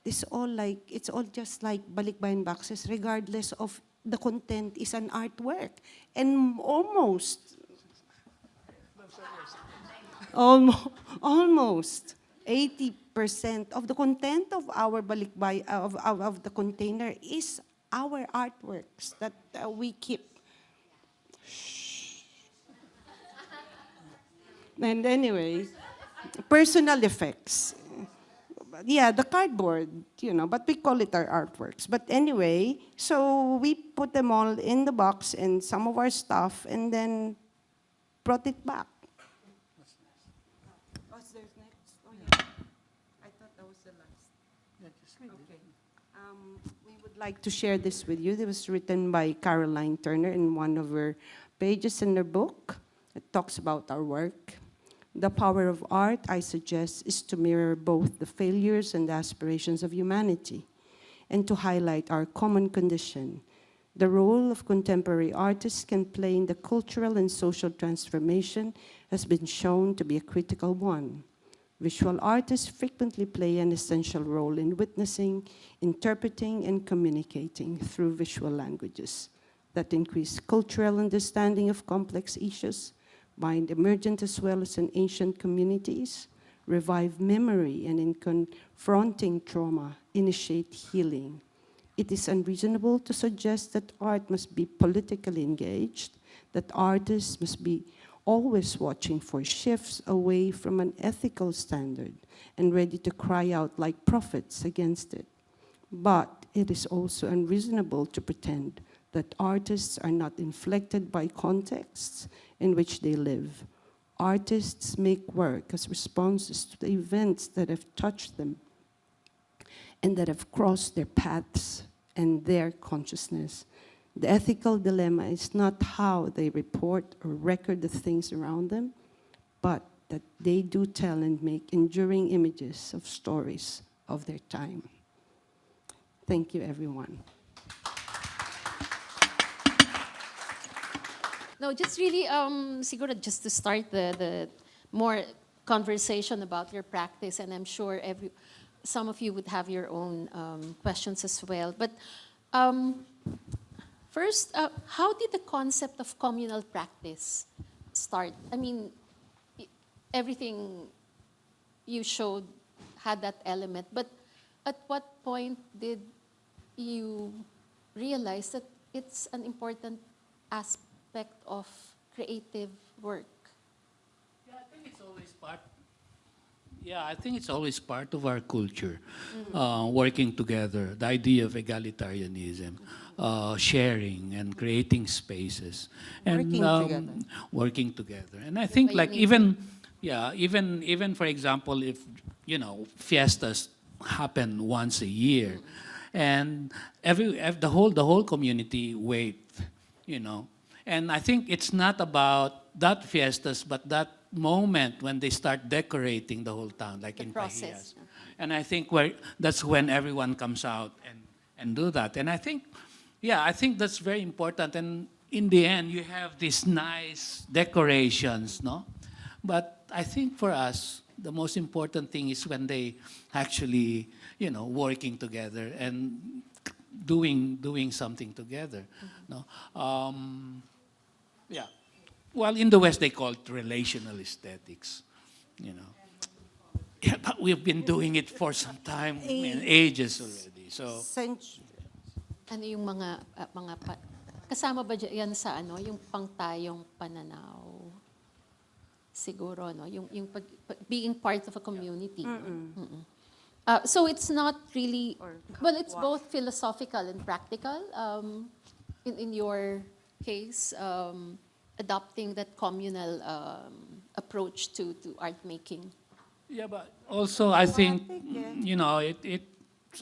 it's all just like balikbayan boxes, regardless of the content is an artwork. And almost 80% of the content of our balikbayan, of the container is our artworks that we keep. And anyway, personal effects. Yeah, the cardboard, you know, but we call it our artworks. But anyway, so we put them all in the box and some of our stuff, and then brought it back. What's there next? Oh, yeah. I thought that was the last. yeah, just read Okay. We would like to share this with you. It was written by Caroline Turner in one of her pages in her book. It talks about our work. The power of art, I suggest, is to mirror both the failures and the aspirations of humanity, and to highlight our common condition. The role of contemporary artists can play in the cultural and social transformation has been shown to be a critical one. Visual artists frequently play an essential role in witnessing, interpreting, and communicating through visual languages that increase cultural understanding of complex issues, bind emergent as well as in ancient communities, revive memory, and in confronting trauma, initiate healing. It is unreasonable to suggest that art must be politically engaged, that artists must be always watching for shifts away from an ethical standard and ready to cry out like prophets against it. But it is also unreasonable to pretend that artists are not inflected by contexts in which they live, Artists make work as responses to the events that have touched them and that have crossed their paths and their consciousness. The ethical dilemma is not how they report or record the things around them, but that they do tell and make enduring images of stories of their time. Thank you, everyone. No, just really, siguro just to start the more conversation about your practice, and I'm sure some of you would have your own questions as well. But first, how did the concept of communal practice start? I mean, everything you showed had that element, but at what point did you realize that it's an important aspect of creative work? Yeah, I think it's always part. Yeah, I think it's always part of our culture, working together. The idea of egalitarianism, sharing and creating spaces, and Working together. working together. And I think, like, even for example, if fiestas happen once a year, and the whole community wait, and I think it's not about that fiestas, but that moment when they start decorating the whole town, like The in process. Pahias. And I think that's when everyone comes out and do that. And I think that's very important. And in the end, you have these nice decorations, no? But I think for us, the most important thing is when they actually, working together and doing something together. No? Yeah. Well, in the West, they call it relational aesthetics, Yeah, but we've been doing it for some time, ages already. So, Ano yung kasama ba yan sa yung pangtayong pananaw? Siguro, no? Yung being part of a community. So it's not really, well, it's both philosophical and practical. In your case, adopting that communal approach to art making. yeah, but also I think,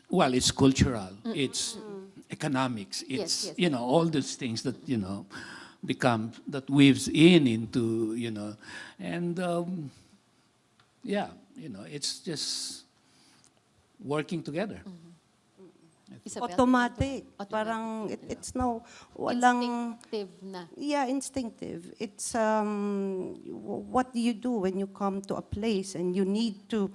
it's cultural, it's economics, it's, Yes. all those things that, that weaves into, and it's just working together. Isabel? Automatic. Automatic. Parang it's no, walang... Instinctive na. Yeah, instinctive. It's what do you do when you come to a place and you need to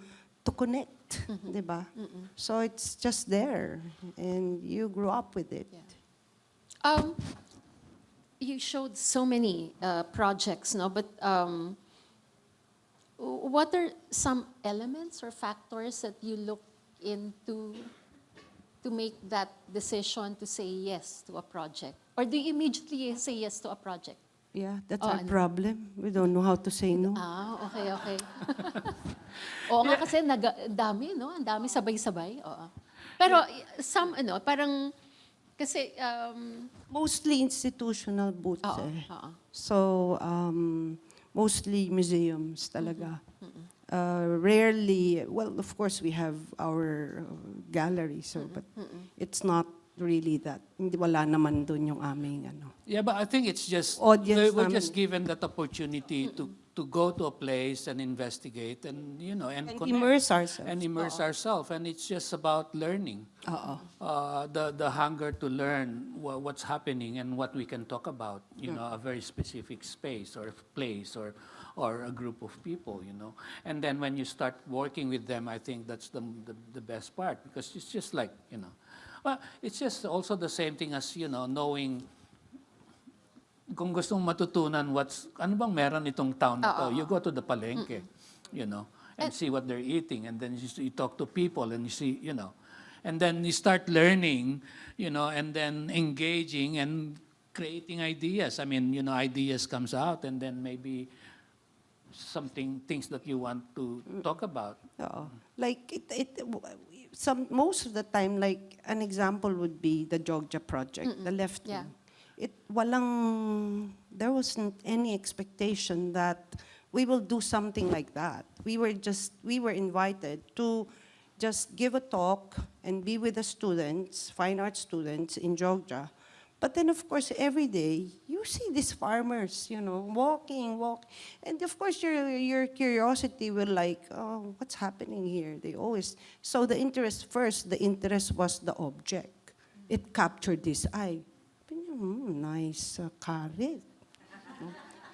connect, di ba? So it's just there, and you grew up with it. Yeah. You showed so many projects, no? But what are some elements or factors that you look into to make that decision to say yes to a project? Or do you immediately say yes to a project? Yeah, that's Oh, our ano? problem. We don't know how to say no. Okay. Oo nga kasi dami, no? Ang dami sabay-sabay. Oo. Pero parang kasi Mostly institutional booths. oo, Eh. oo. So, mostly museums talaga. Rarely, well, of course, we have our galleries, but it's not really that. Hindi, wala naman dun yung aming ano. Yeah, but I think it's just, Audience we're namin. just given that opportunity to go to a place and investigate and, and And connect. immerse ourselves. And immerse ourselves. And it's just about learning. Oo. The hunger to learn what's happening and what we can talk about, a very specific space or place or a group of people, And then when you start working with them, I think that's the best part, because it's just like, well, it's just also the same thing as, knowing kung gusto mong matutunan ano bang meron itong town na to, you go to the palengke, and see what they're eating, and then you talk to people and you see, and then you start learning, and then engaging and creating ideas. I mean, ideas comes out, and then maybe things that you want to talk about. Oo. Like, most of the time, like, an example would be the Jogja project, the left Yeah. wing. There wasn't any expectation that we will do something like that. We were invited to just give a talk and be with the students, fine art students in Georgia. But then, of course, every day, you see these farmers, walking. And of course, your curiosity will like, oh, what's happening here? So the interest was the object. It captured his eye. Nice carrot.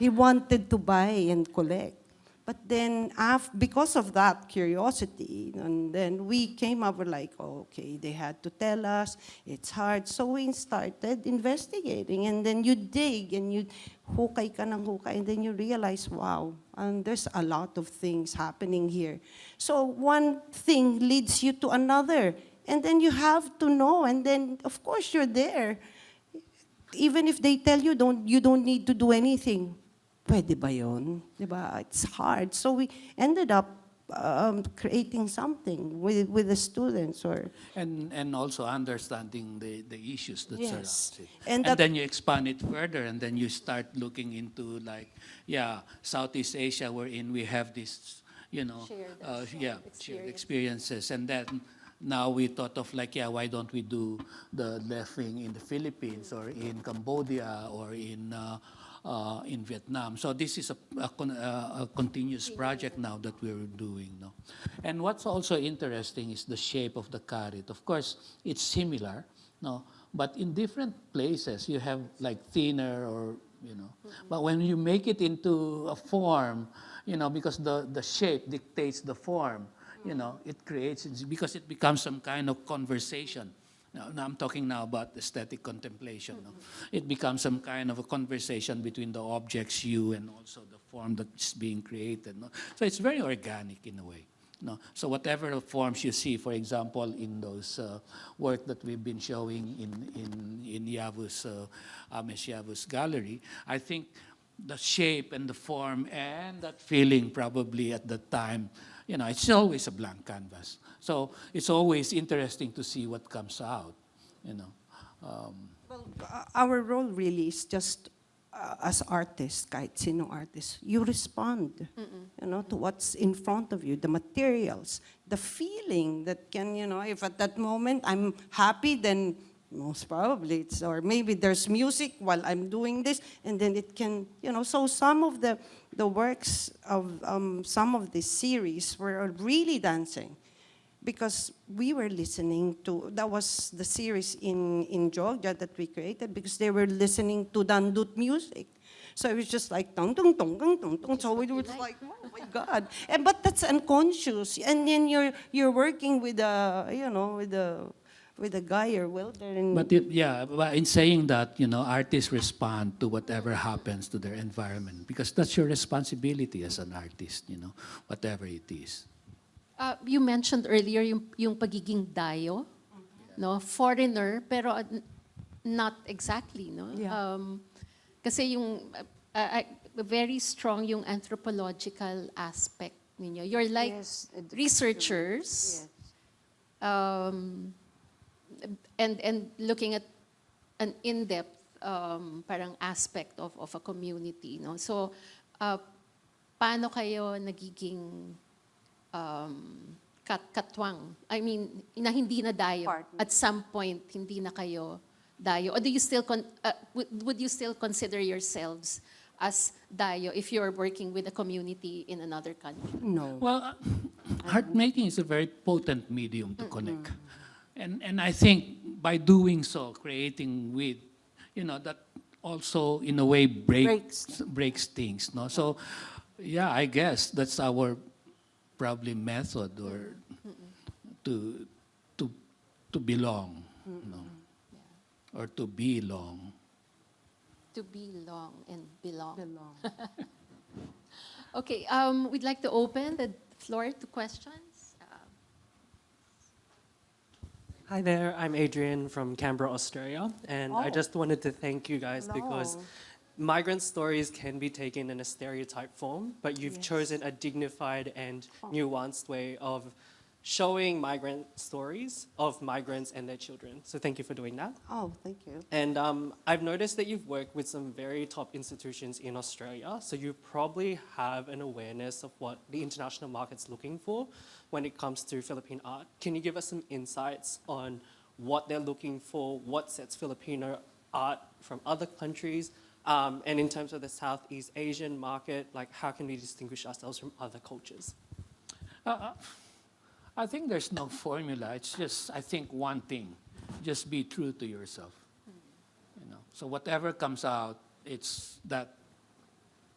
He wanted to buy and collect. But then, because of that curiosity, and then we came up with like, oh, okay, they had to tell us, it's hard. So we started investigating, and then you dig, and you hukay ka ng hukay, and then you realize, wow, and there's a lot of things happening here. So one thing leads you to another, and then you have to know, and then, of course, you're there. Even if they tell you, you don't need to do anything. Pwede ba yun? Diba? It's hard. So we ended up creating something with the students. And also understanding the issues that Yes. surround it. And And that- then you expand it further, and then you start looking into like, Southeast Asia, wherein we have this, shared experiences. And then now we thought of like, why don't we do the left wing in the Philippines or in Cambodia or in Vietnam. So this is a continuous project now that we're doing. No? And what's also interesting is the shape of the carrot. Of course, it's similar, no? But in different places, you have like thinner or, But when you make it into a form, because the shape dictates the form, because it becomes some kind of conversation. Now I'm talking now about aesthetic contemplation. No? It becomes some kind of a conversation between the objects, you, and also the form that's being created. No? So it's very organic in a way. No? So whatever forms you see, for example, in those work that we've been showing in Yavu's, Ames Yavu's gallery, I think the shape and the form and that feeling probably at the time, it's always a blank canvas. So it's always interesting to see what comes out, Our role really is just as artists, kahit sino artist, you respond, to what's in front of you, the materials, the feeling that can, if at that moment I'm happy, then most probably it's, or maybe there's music while I'm doing this, and then it can, so some of the works of some of this series were really dancing. Because we were listening to, that was the series in Georgia that we created, because they were listening to dandut music. So it was just like, tung, tung, tung, tung, tung, tung. So it was like, oh my God. But that's unconscious. And then you're working with a guy or welder. But but in saying that, artists respond to whatever happens to their environment, because that's your responsibility as an artist, whatever it is. You mentioned earlier yung pagiging dayo, no? Foreigner, pero not exactly, no? Yeah. Kasi yung very strong yung anthropological aspect ninyo. You're like Yes, researchers, Yes. and looking at an in-depth parang aspect of a community, no? So, paano kayo nagiging katwang? I mean, na hindi na dayo. Partner. At some point, hindi na kayo dayo. Or do you still would you still consider yourselves as dayo if you're working with a community in another country? No. Well, art making is a very potent medium to connect. And I think by doing so, creating with, that also in a way breaks things. No? So, I guess that's our probably method, or to belong, or to belong. To belong and belong. Belong. Okay, we'd like to open the floor to questions. Hi there, I'm Adrian from Canberra, Australia, and I just wanted to thank you guys because Hello. migrant stories can be taken in a stereotype form, but you've chosen a dignified and nuanced way of showing migrant stories of migrants and their children. So thank you for doing that. Oh, thank you. And I've noticed that you've worked with some very top institutions in Australia, so you probably have an awareness of what the international market's looking for when it comes to Philippine art. Can you give us some insights on what they're looking for, what sets Filipino art from other countries, and in terms of the Southeast Asian market, like how can we distinguish ourselves from other cultures? I think there's no formula. It's just, I think, one thing. Just be true to yourself. You know. So whatever comes out, it's that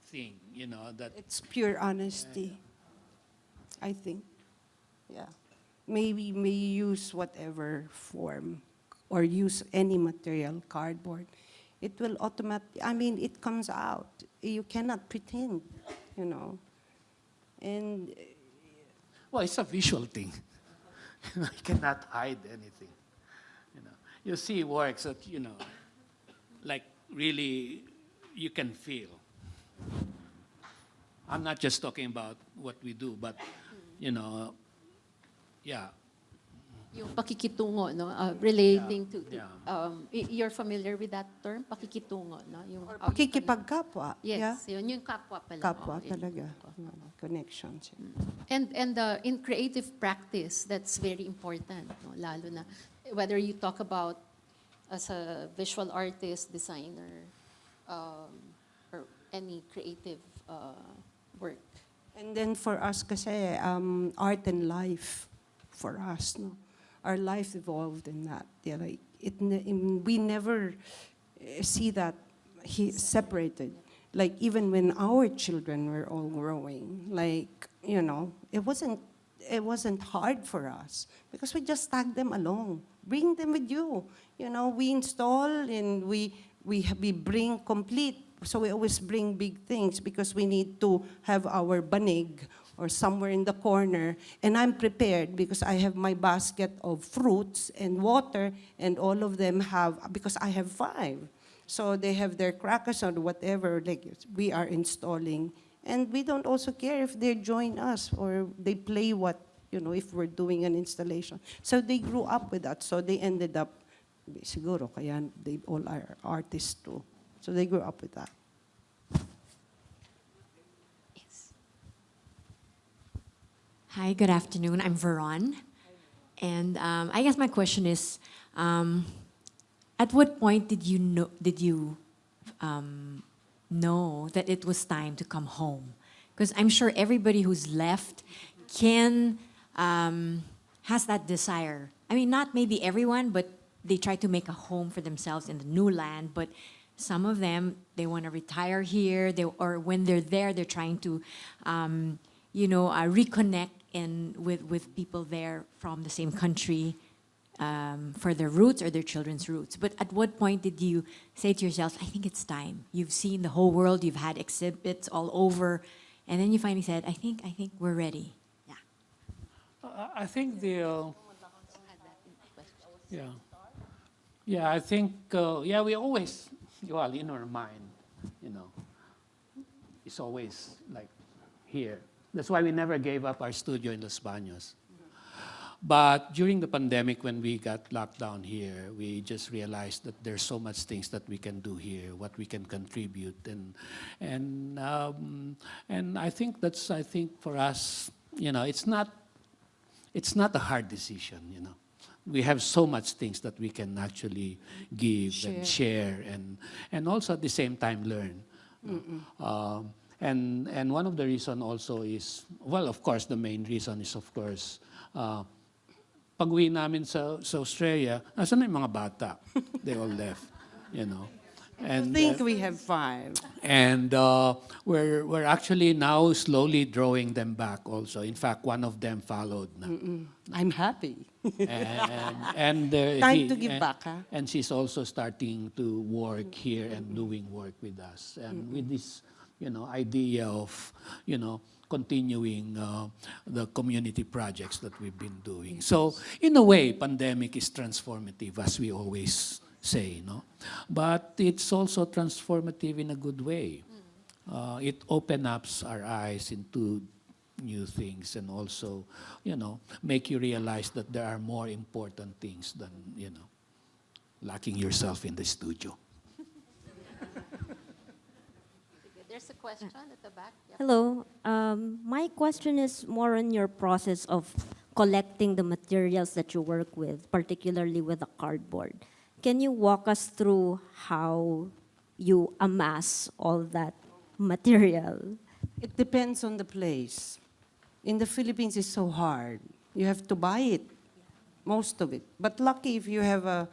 thing, you know, that It's pure honesty, I think. Yeah. Maybe may use whatever form or use any material, cardboard. It will automatically, I mean, it comes out. You cannot pretend, you know. And well, it's a visual thing. You cannot hide anything. You know, you see works that, you know, like really you can feel. I'm not just talking about what we do, but, you know, yeah. Yung pakikitungo, no? Relating to, Yeah. you're familiar with that term? Pakikitungo, no? Yung, pakikipagkapwa. yes, Yeah? yun yung kapwa pala. Kapwa Oh, yun. talaga. Connections. And in creative practice, that's very important, no? Lalo na whether you talk about as a visual artist, designer, or any creative work. And then for us kasi, art and life for us, no? Our life evolved in that. Yeah, like we never see that separated. Like even when our children were all growing, like, you know, it wasn't hard for us because we just tag them along. Bring them with you. You know, we install and we bring complete. So we always bring big things because we need to have our banig or somewhere in the corner. And I'm prepared because I have my basket of fruits and water, and all of them have, because I have 5. So they have their crackers or whatever, like we are installing. And we don't also care if they join us or they play what, you know, if we're doing an installation. So they grew up with that. So they ended up, siguro, kaya they all are artists too. So they grew up with that. Yes. Hi, good afternoon. I'm Veron. And I guess my question is, at what point did you know that it was time to come home? Because I'm sure everybody who's left has that desire. I mean, not maybe everyone, but they try to make a home for themselves in the new land. But some of them, they want to retire here, or when they're there, they're trying to, reconnect with people there from the same country. For their roots or their children's roots. But at what point did you say to yourself, I think it's time. You've seen the whole world, you've had exhibits all over, and then you finally said, I think we're ready. Yeah. I think I think, we always, well, in our mind, you know, it's always like here. That's why we never gave up our studio in Los Baños. But during the pandemic, when we got locked down here, we just realized that there's so much things that we can do here, what we can contribute, and I think for us, you know, it's not a hard decision, you know. We have so much things that we can actually give and share, and also at the same time learn. And one of the reason also is, well, of course, the main reason is, of course, pag-uwi namin sa Australia, nasan na yung mga bata? They all left, you know. And I think we have 5. And we're actually now slowly drawing them back also. In fact, one of them followed na. I'm happy. And Time to give back, huh? And she's also starting to work here and doing work with us. And with this, you know, idea of, you know, continuing the community projects that we've been doing. So, in a way, pandemic is transformative, as we always say, no? But it's also transformative in a good way. It opens up our eyes into new things, and also, make you realize that there are more important things than, locking yourself in the studio. There's a question at the back. Yep. Hello. My question is more on your process of collecting the materials that you work with, particularly with the cardboard. Can you walk us through how you amass all that material? It depends on the place. In the Philippines, it's so hard. You have to buy it, most of it. But lucky if you have a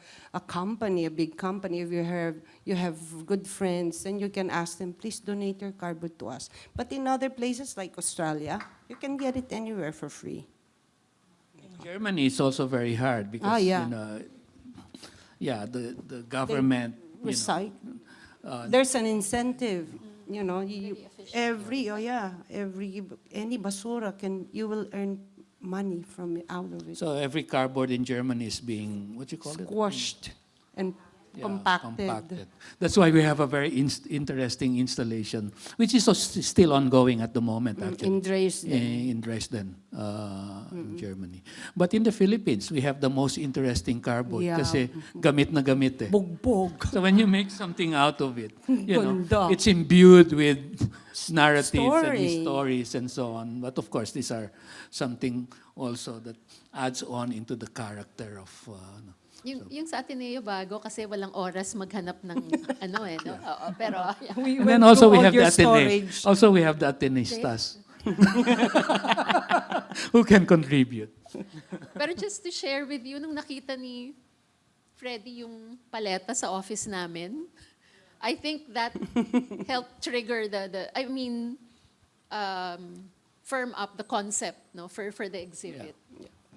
company, a big company, if you have good friends, then you can ask them, please donate your cardboard to us. But in other places like Australia, you can get it anywhere for free. In Germany, it's also very hard because, the government, Recycle. There's an incentive, Very efficient. any basura you will earn money from out of it. so every cardboard in Germany is being, what you call it? Squashed and compacted. That's why we have a very interesting installation, which is still ongoing at the moment, actually. In Dresden. In Dresden, in Germany. But in the Philippines, we have the most interesting cardboard Yeah. kasi gamit na gamit eh. Bugbog. So when you make something out of it, Ganda. it's imbued with narratives and Story. stories and so on. But of course, these are something also that adds on into the character of Yung sa Ateneo bago kasi walang oras maghanap ng no? Oo, pero We And then went also we through all have the your Atene. storage. Also we have the Atenistas who can contribute. Pero just to share with you, nung nakita ni Freddy yung paleta sa office namin, I think that helped trigger firm up the concept for the exhibit.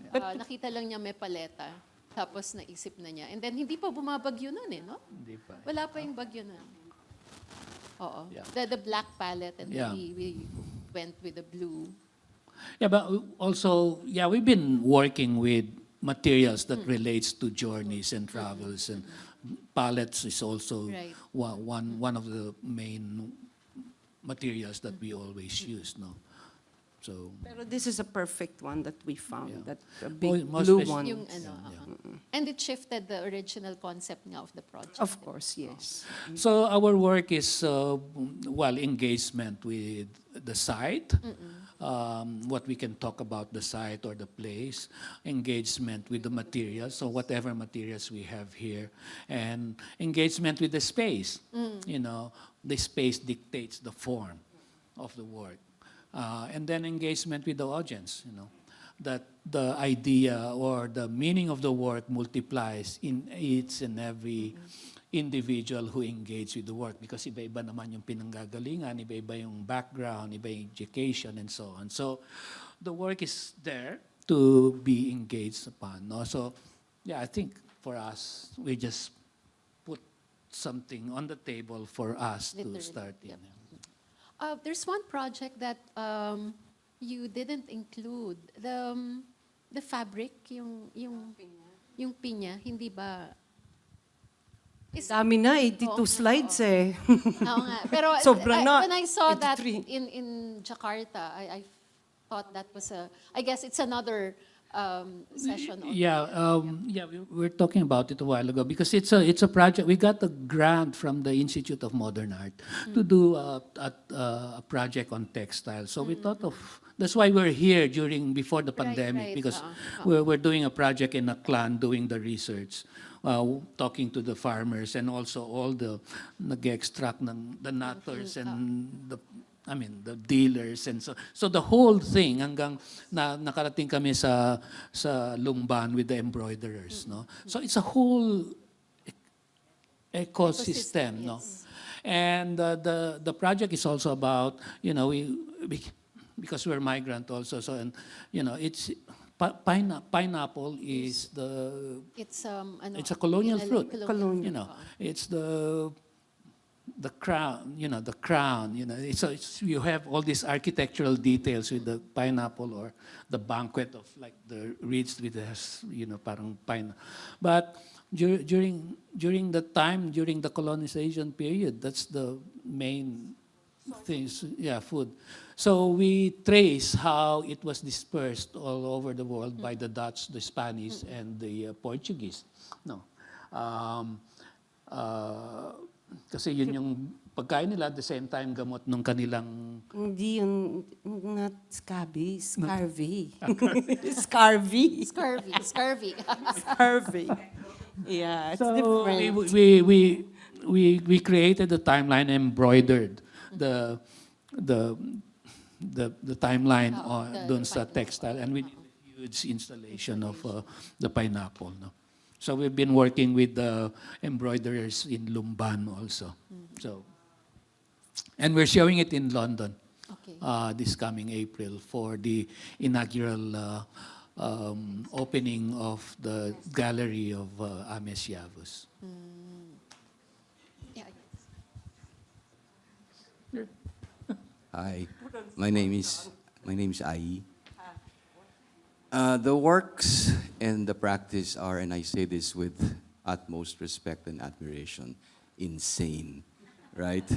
Nakita lang niya may paleta, tapos naisip na niya. And then hindi pa bumabagyo nun no? Hindi pa. Wala pa yung bagyo nun. Oo. Yeah. The black palette and Yeah. then we went with the blue. Yeah, but also, we've been working with materials that relates to journeys and travels, and palettes is also Right. one of the main materials that we always use, no? So, Pero this is a perfect one that we found, Yeah. that a big Most blue especially- one. Yung And it shifted the original concept nga of the project. Of course, yes. so our work is, engagement with the site, what we can talk about the site or the place, engagement with the materials, so whatever materials we have here, and engagement with the space. The space dictates the form of the work. And then engagement with the audience, that the idea or the meaning of the work multiplies in each and every individual who engage with the work, because iba-iba naman yung pinanggagalingan, iba-iba yung background, iba yung education, and so on. So the work is there to be engaged upon. No? So I think for us, we just put something on the table for us Literally, to start in. yep. There's one project that you didn't include. The fabric, yung pinya, hindi ba? Dami na, 82 slides eh. Oo nga. Pero Sobra na. when I saw that 83. in Jakarta, I thought that was I guess it's another session. We were talking about it a while ago because it's a project. We got a grant from the Institute of Modern Art to do a project on textile. So we thought of, that's why we're here before the pandemic, right. because we're doing a project in a clan doing the research. Talking to the farmers and also all the nag-extract ng the nutters and the dealers, and so the whole thing hanggang nakarating kami sa Lungban with the embroiderers, no? So it's a whole ecosystem, no? Yes. And the project is also about, because we're migrant also, so it's pineapple is It's it's a colonial fruit. Colonial. It's the crown, the crown, it's you have all these architectural details with the pineapple or the banquet of like the reeds with the, parang pine. But during the time, during the colonization period, that's the main things, yeah, food. So we trace how it was dispersed all over the world by the Dutch, the Spanish, and the Portuguese. No. Um, kasi yun yung pagkain nila, at the same time gamot nung kanilang... Hindi yun, not scabby, scurvy. Scurvy. Scurvy, scurvy. Scurvy. Yeah, it's So different. we created the timeline, embroidered the timeline dun sa textile, and we did a huge installation of the pineapple. No? So we've been working with the embroiderers in Lumban also. So, and we're showing it in London Okay. this coming April for the inaugural opening of the gallery of Ames Yavuz. Yeah. Hi, my name is Ai. The works and the practice are, and I say this with utmost respect and admiration, insane, right?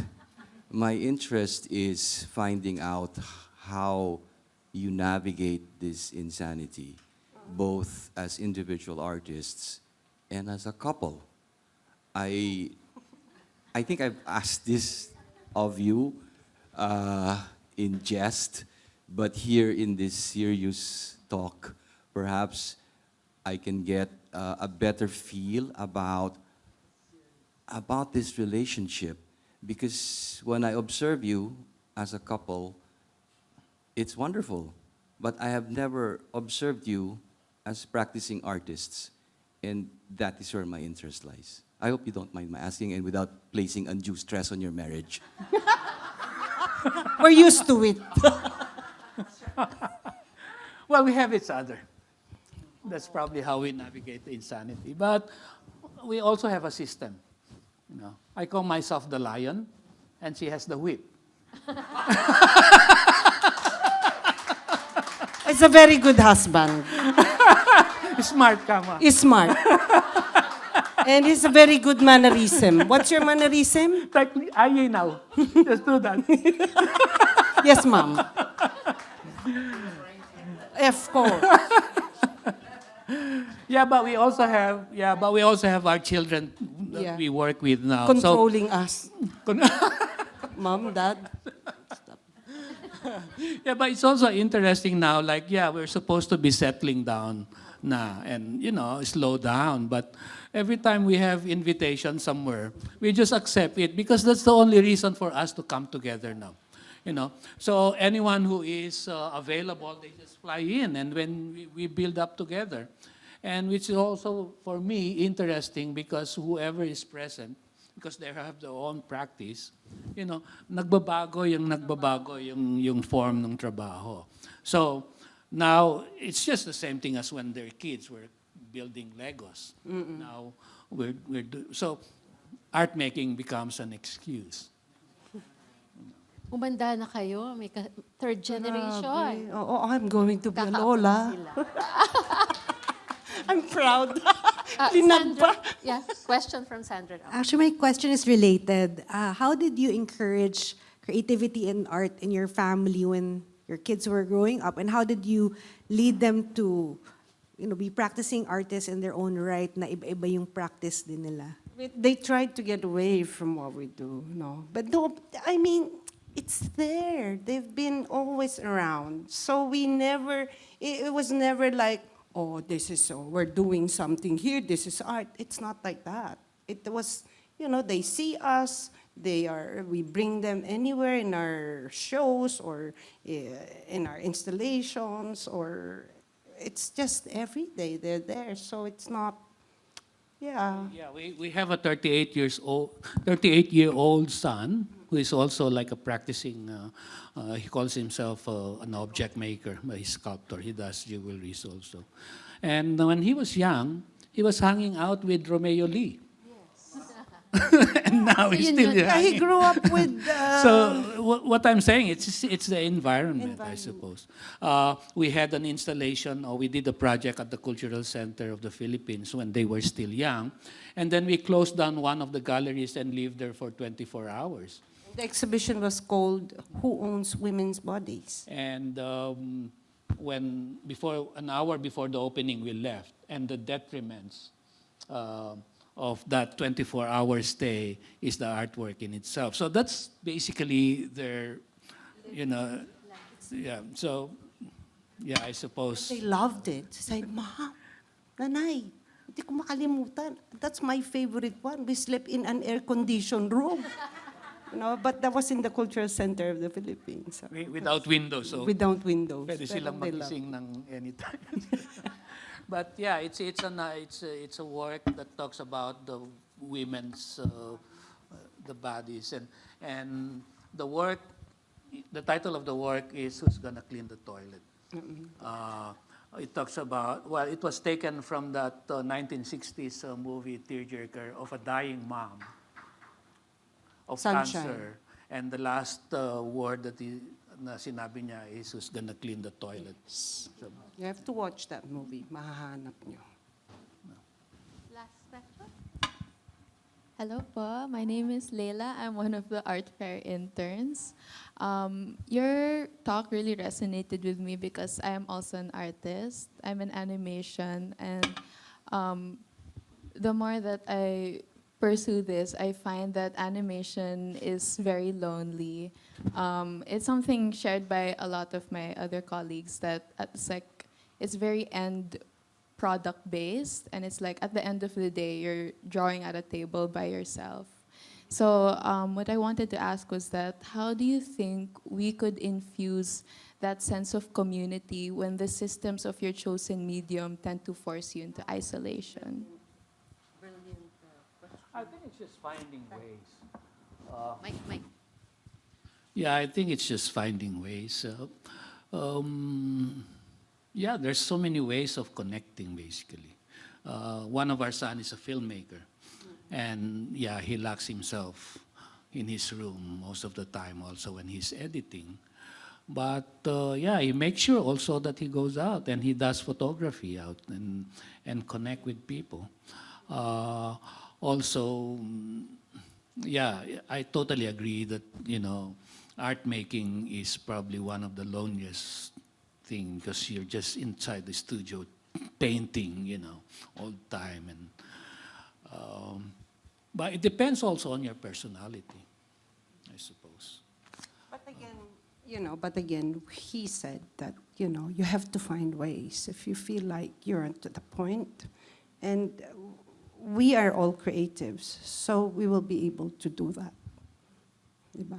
My interest is finding out how you navigate this insanity, both as individual artists and as a couple. I think I've asked this of you in jest, but here in this serious talk, perhaps I can get a better feel about this relationship, because when I observe you as a couple, it's wonderful, but I have never observed you as practicing artists, and that is where my interest lies. I hope you don't mind my asking, and without placing undue stress on your marriage. We're used to it. Well, we have each other. That's probably how we navigate the insanity. But we also have a system. You know, I call myself the lion, and she has the whip. It's a very good husband. Smart, kama. He's smart. And he's a very good mannerism. What's your mannerism? Like, aye now. Just do that. Yes, ma'am. Of course. Yeah, but we also have our children that Yeah. we work with now. Controlling us. So, Mom, Dad. yeah, but it's also interesting now, like, yeah, we're supposed to be settling down na and, slow down. But every time we have invitation somewhere, we just accept it because that's the only reason for us to come together now. So anyone who is available, they just fly in, and when we build up together. And which is also, for me, interesting because whoever is present, because they have their own practice, nagbabago yung form ng trabaho. So now, it's just the same thing as when they're kids, we're building Legos. Now, so art making becomes an excuse. Umanda na kayo, may third generation. Oh, I'm going to be a lola. I'm proud. Sandra, yeah, question from Sandra. Actually, my question is related. How did you encourage creativity and art in your family when your kids were growing up? And how did you lead them to, be practicing artists in their own right na iba-iba yung practice din nila? They tried to get away from what we do, no. But no, I mean, it's there. They've been always around. So it was never like, oh, we're doing something here, this is art. It's not like that. It was, they see us, we bring them anywhere in our shows or in our installations, or it's just every day they're there. So it's not, yeah. Yeah, we have a 38-year-old son who is also like a practicing, he calls himself an object maker, a sculptor. He does jewelries also. And when he was young, he was hanging out with Romeo Lee. And now he's still Yeah, he hanging. grew up with. So what I'm saying, it's the environment, I suppose. We had an installation, or we did a project at the Cultural Center of the Philippines when they were still young. And then we closed down one of the galleries and lived there for 24 hours. The exhibition was called Who Owns Women's Bodies? And an hour before the opening, we left, and the detriments of that 24-hour stay is the artwork in itself. So that's basically their, yeah. So, yeah, I suppose. They loved it. They said, Mom, Nanay, hindi ko makalimutan. That's my favorite one. We slept in an air-conditioned room. But that was in the cultural center of the Philippines. So Without windows. So without windows. pwede silang They loved magising ng anytime. But yeah, it's a work that talks about the women's the bodies and the work. The title of the work is "Who's Gonna Clean the Toilet." It talks about, well, it was taken from that 1960s movie tearjerker of a dying mom of Sunshine. cancer, and the last word that na sinabi niya is "Who's gonna clean the toilets." So, You have to watch that movie. Mahahanap nyo. Last question. Hello po, my name is Leila. I'm one of the art fair interns. Your talk really resonated with me because I am also an artist. I'm in animation, and the more that I pursue this, I find that animation is very lonely. It's something shared by a lot of my other colleagues that it's very end product based, and it's like at the end of the day you're drawing at a table by yourself. So what I wanted to ask was that how do you think we could infuse that sense of community when the systems of your chosen medium tend to force you into isolation? I think it's just finding ways. Mike. Yeah, I think it's just finding ways. Yeah, there's so many ways of connecting, basically. One of our sons is a filmmaker. And yeah, he locks himself in his room most of the time, also when he's editing. But yeah, he makes sure also that he goes out and he does photography out and connect with people. Also, yeah, I totally agree that, art making is probably one of the loneliest thing because you're just inside the studio painting, all the time. But it depends also on your personality, I suppose. But again, he said that, you have to find ways if you feel like you're to the point. And we are all creatives, so we will be able to do that. Diba?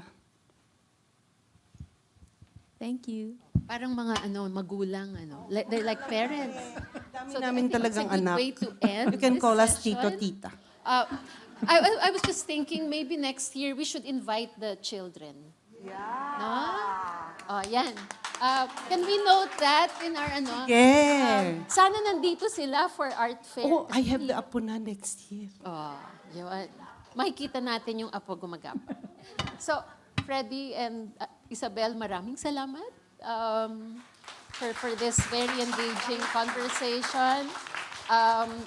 Thank you. Parang mga magulang, they're like parents. Dami So namin I think it's a talagang good anak. way to end You can this call us session. Tito, Tita. I was just thinking maybe next year we should invite the children. Yeah. No? Oh, yan. Can we note that in our Yeah. sana nandito sila for art fair. Oh, I have the apo na next year. Oh, yun. Makikita natin yung apo gumagapa. So, Freddy and Isabel, maraming salamat for this very engaging conversation.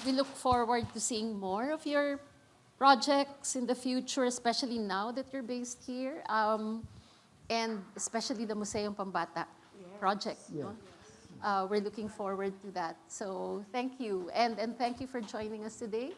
We look forward to seeing more of your projects in the future, especially now that you're based here, and especially the Museum Pambata project. No? We're looking forward to that. So thank you, and thank you for joining us today.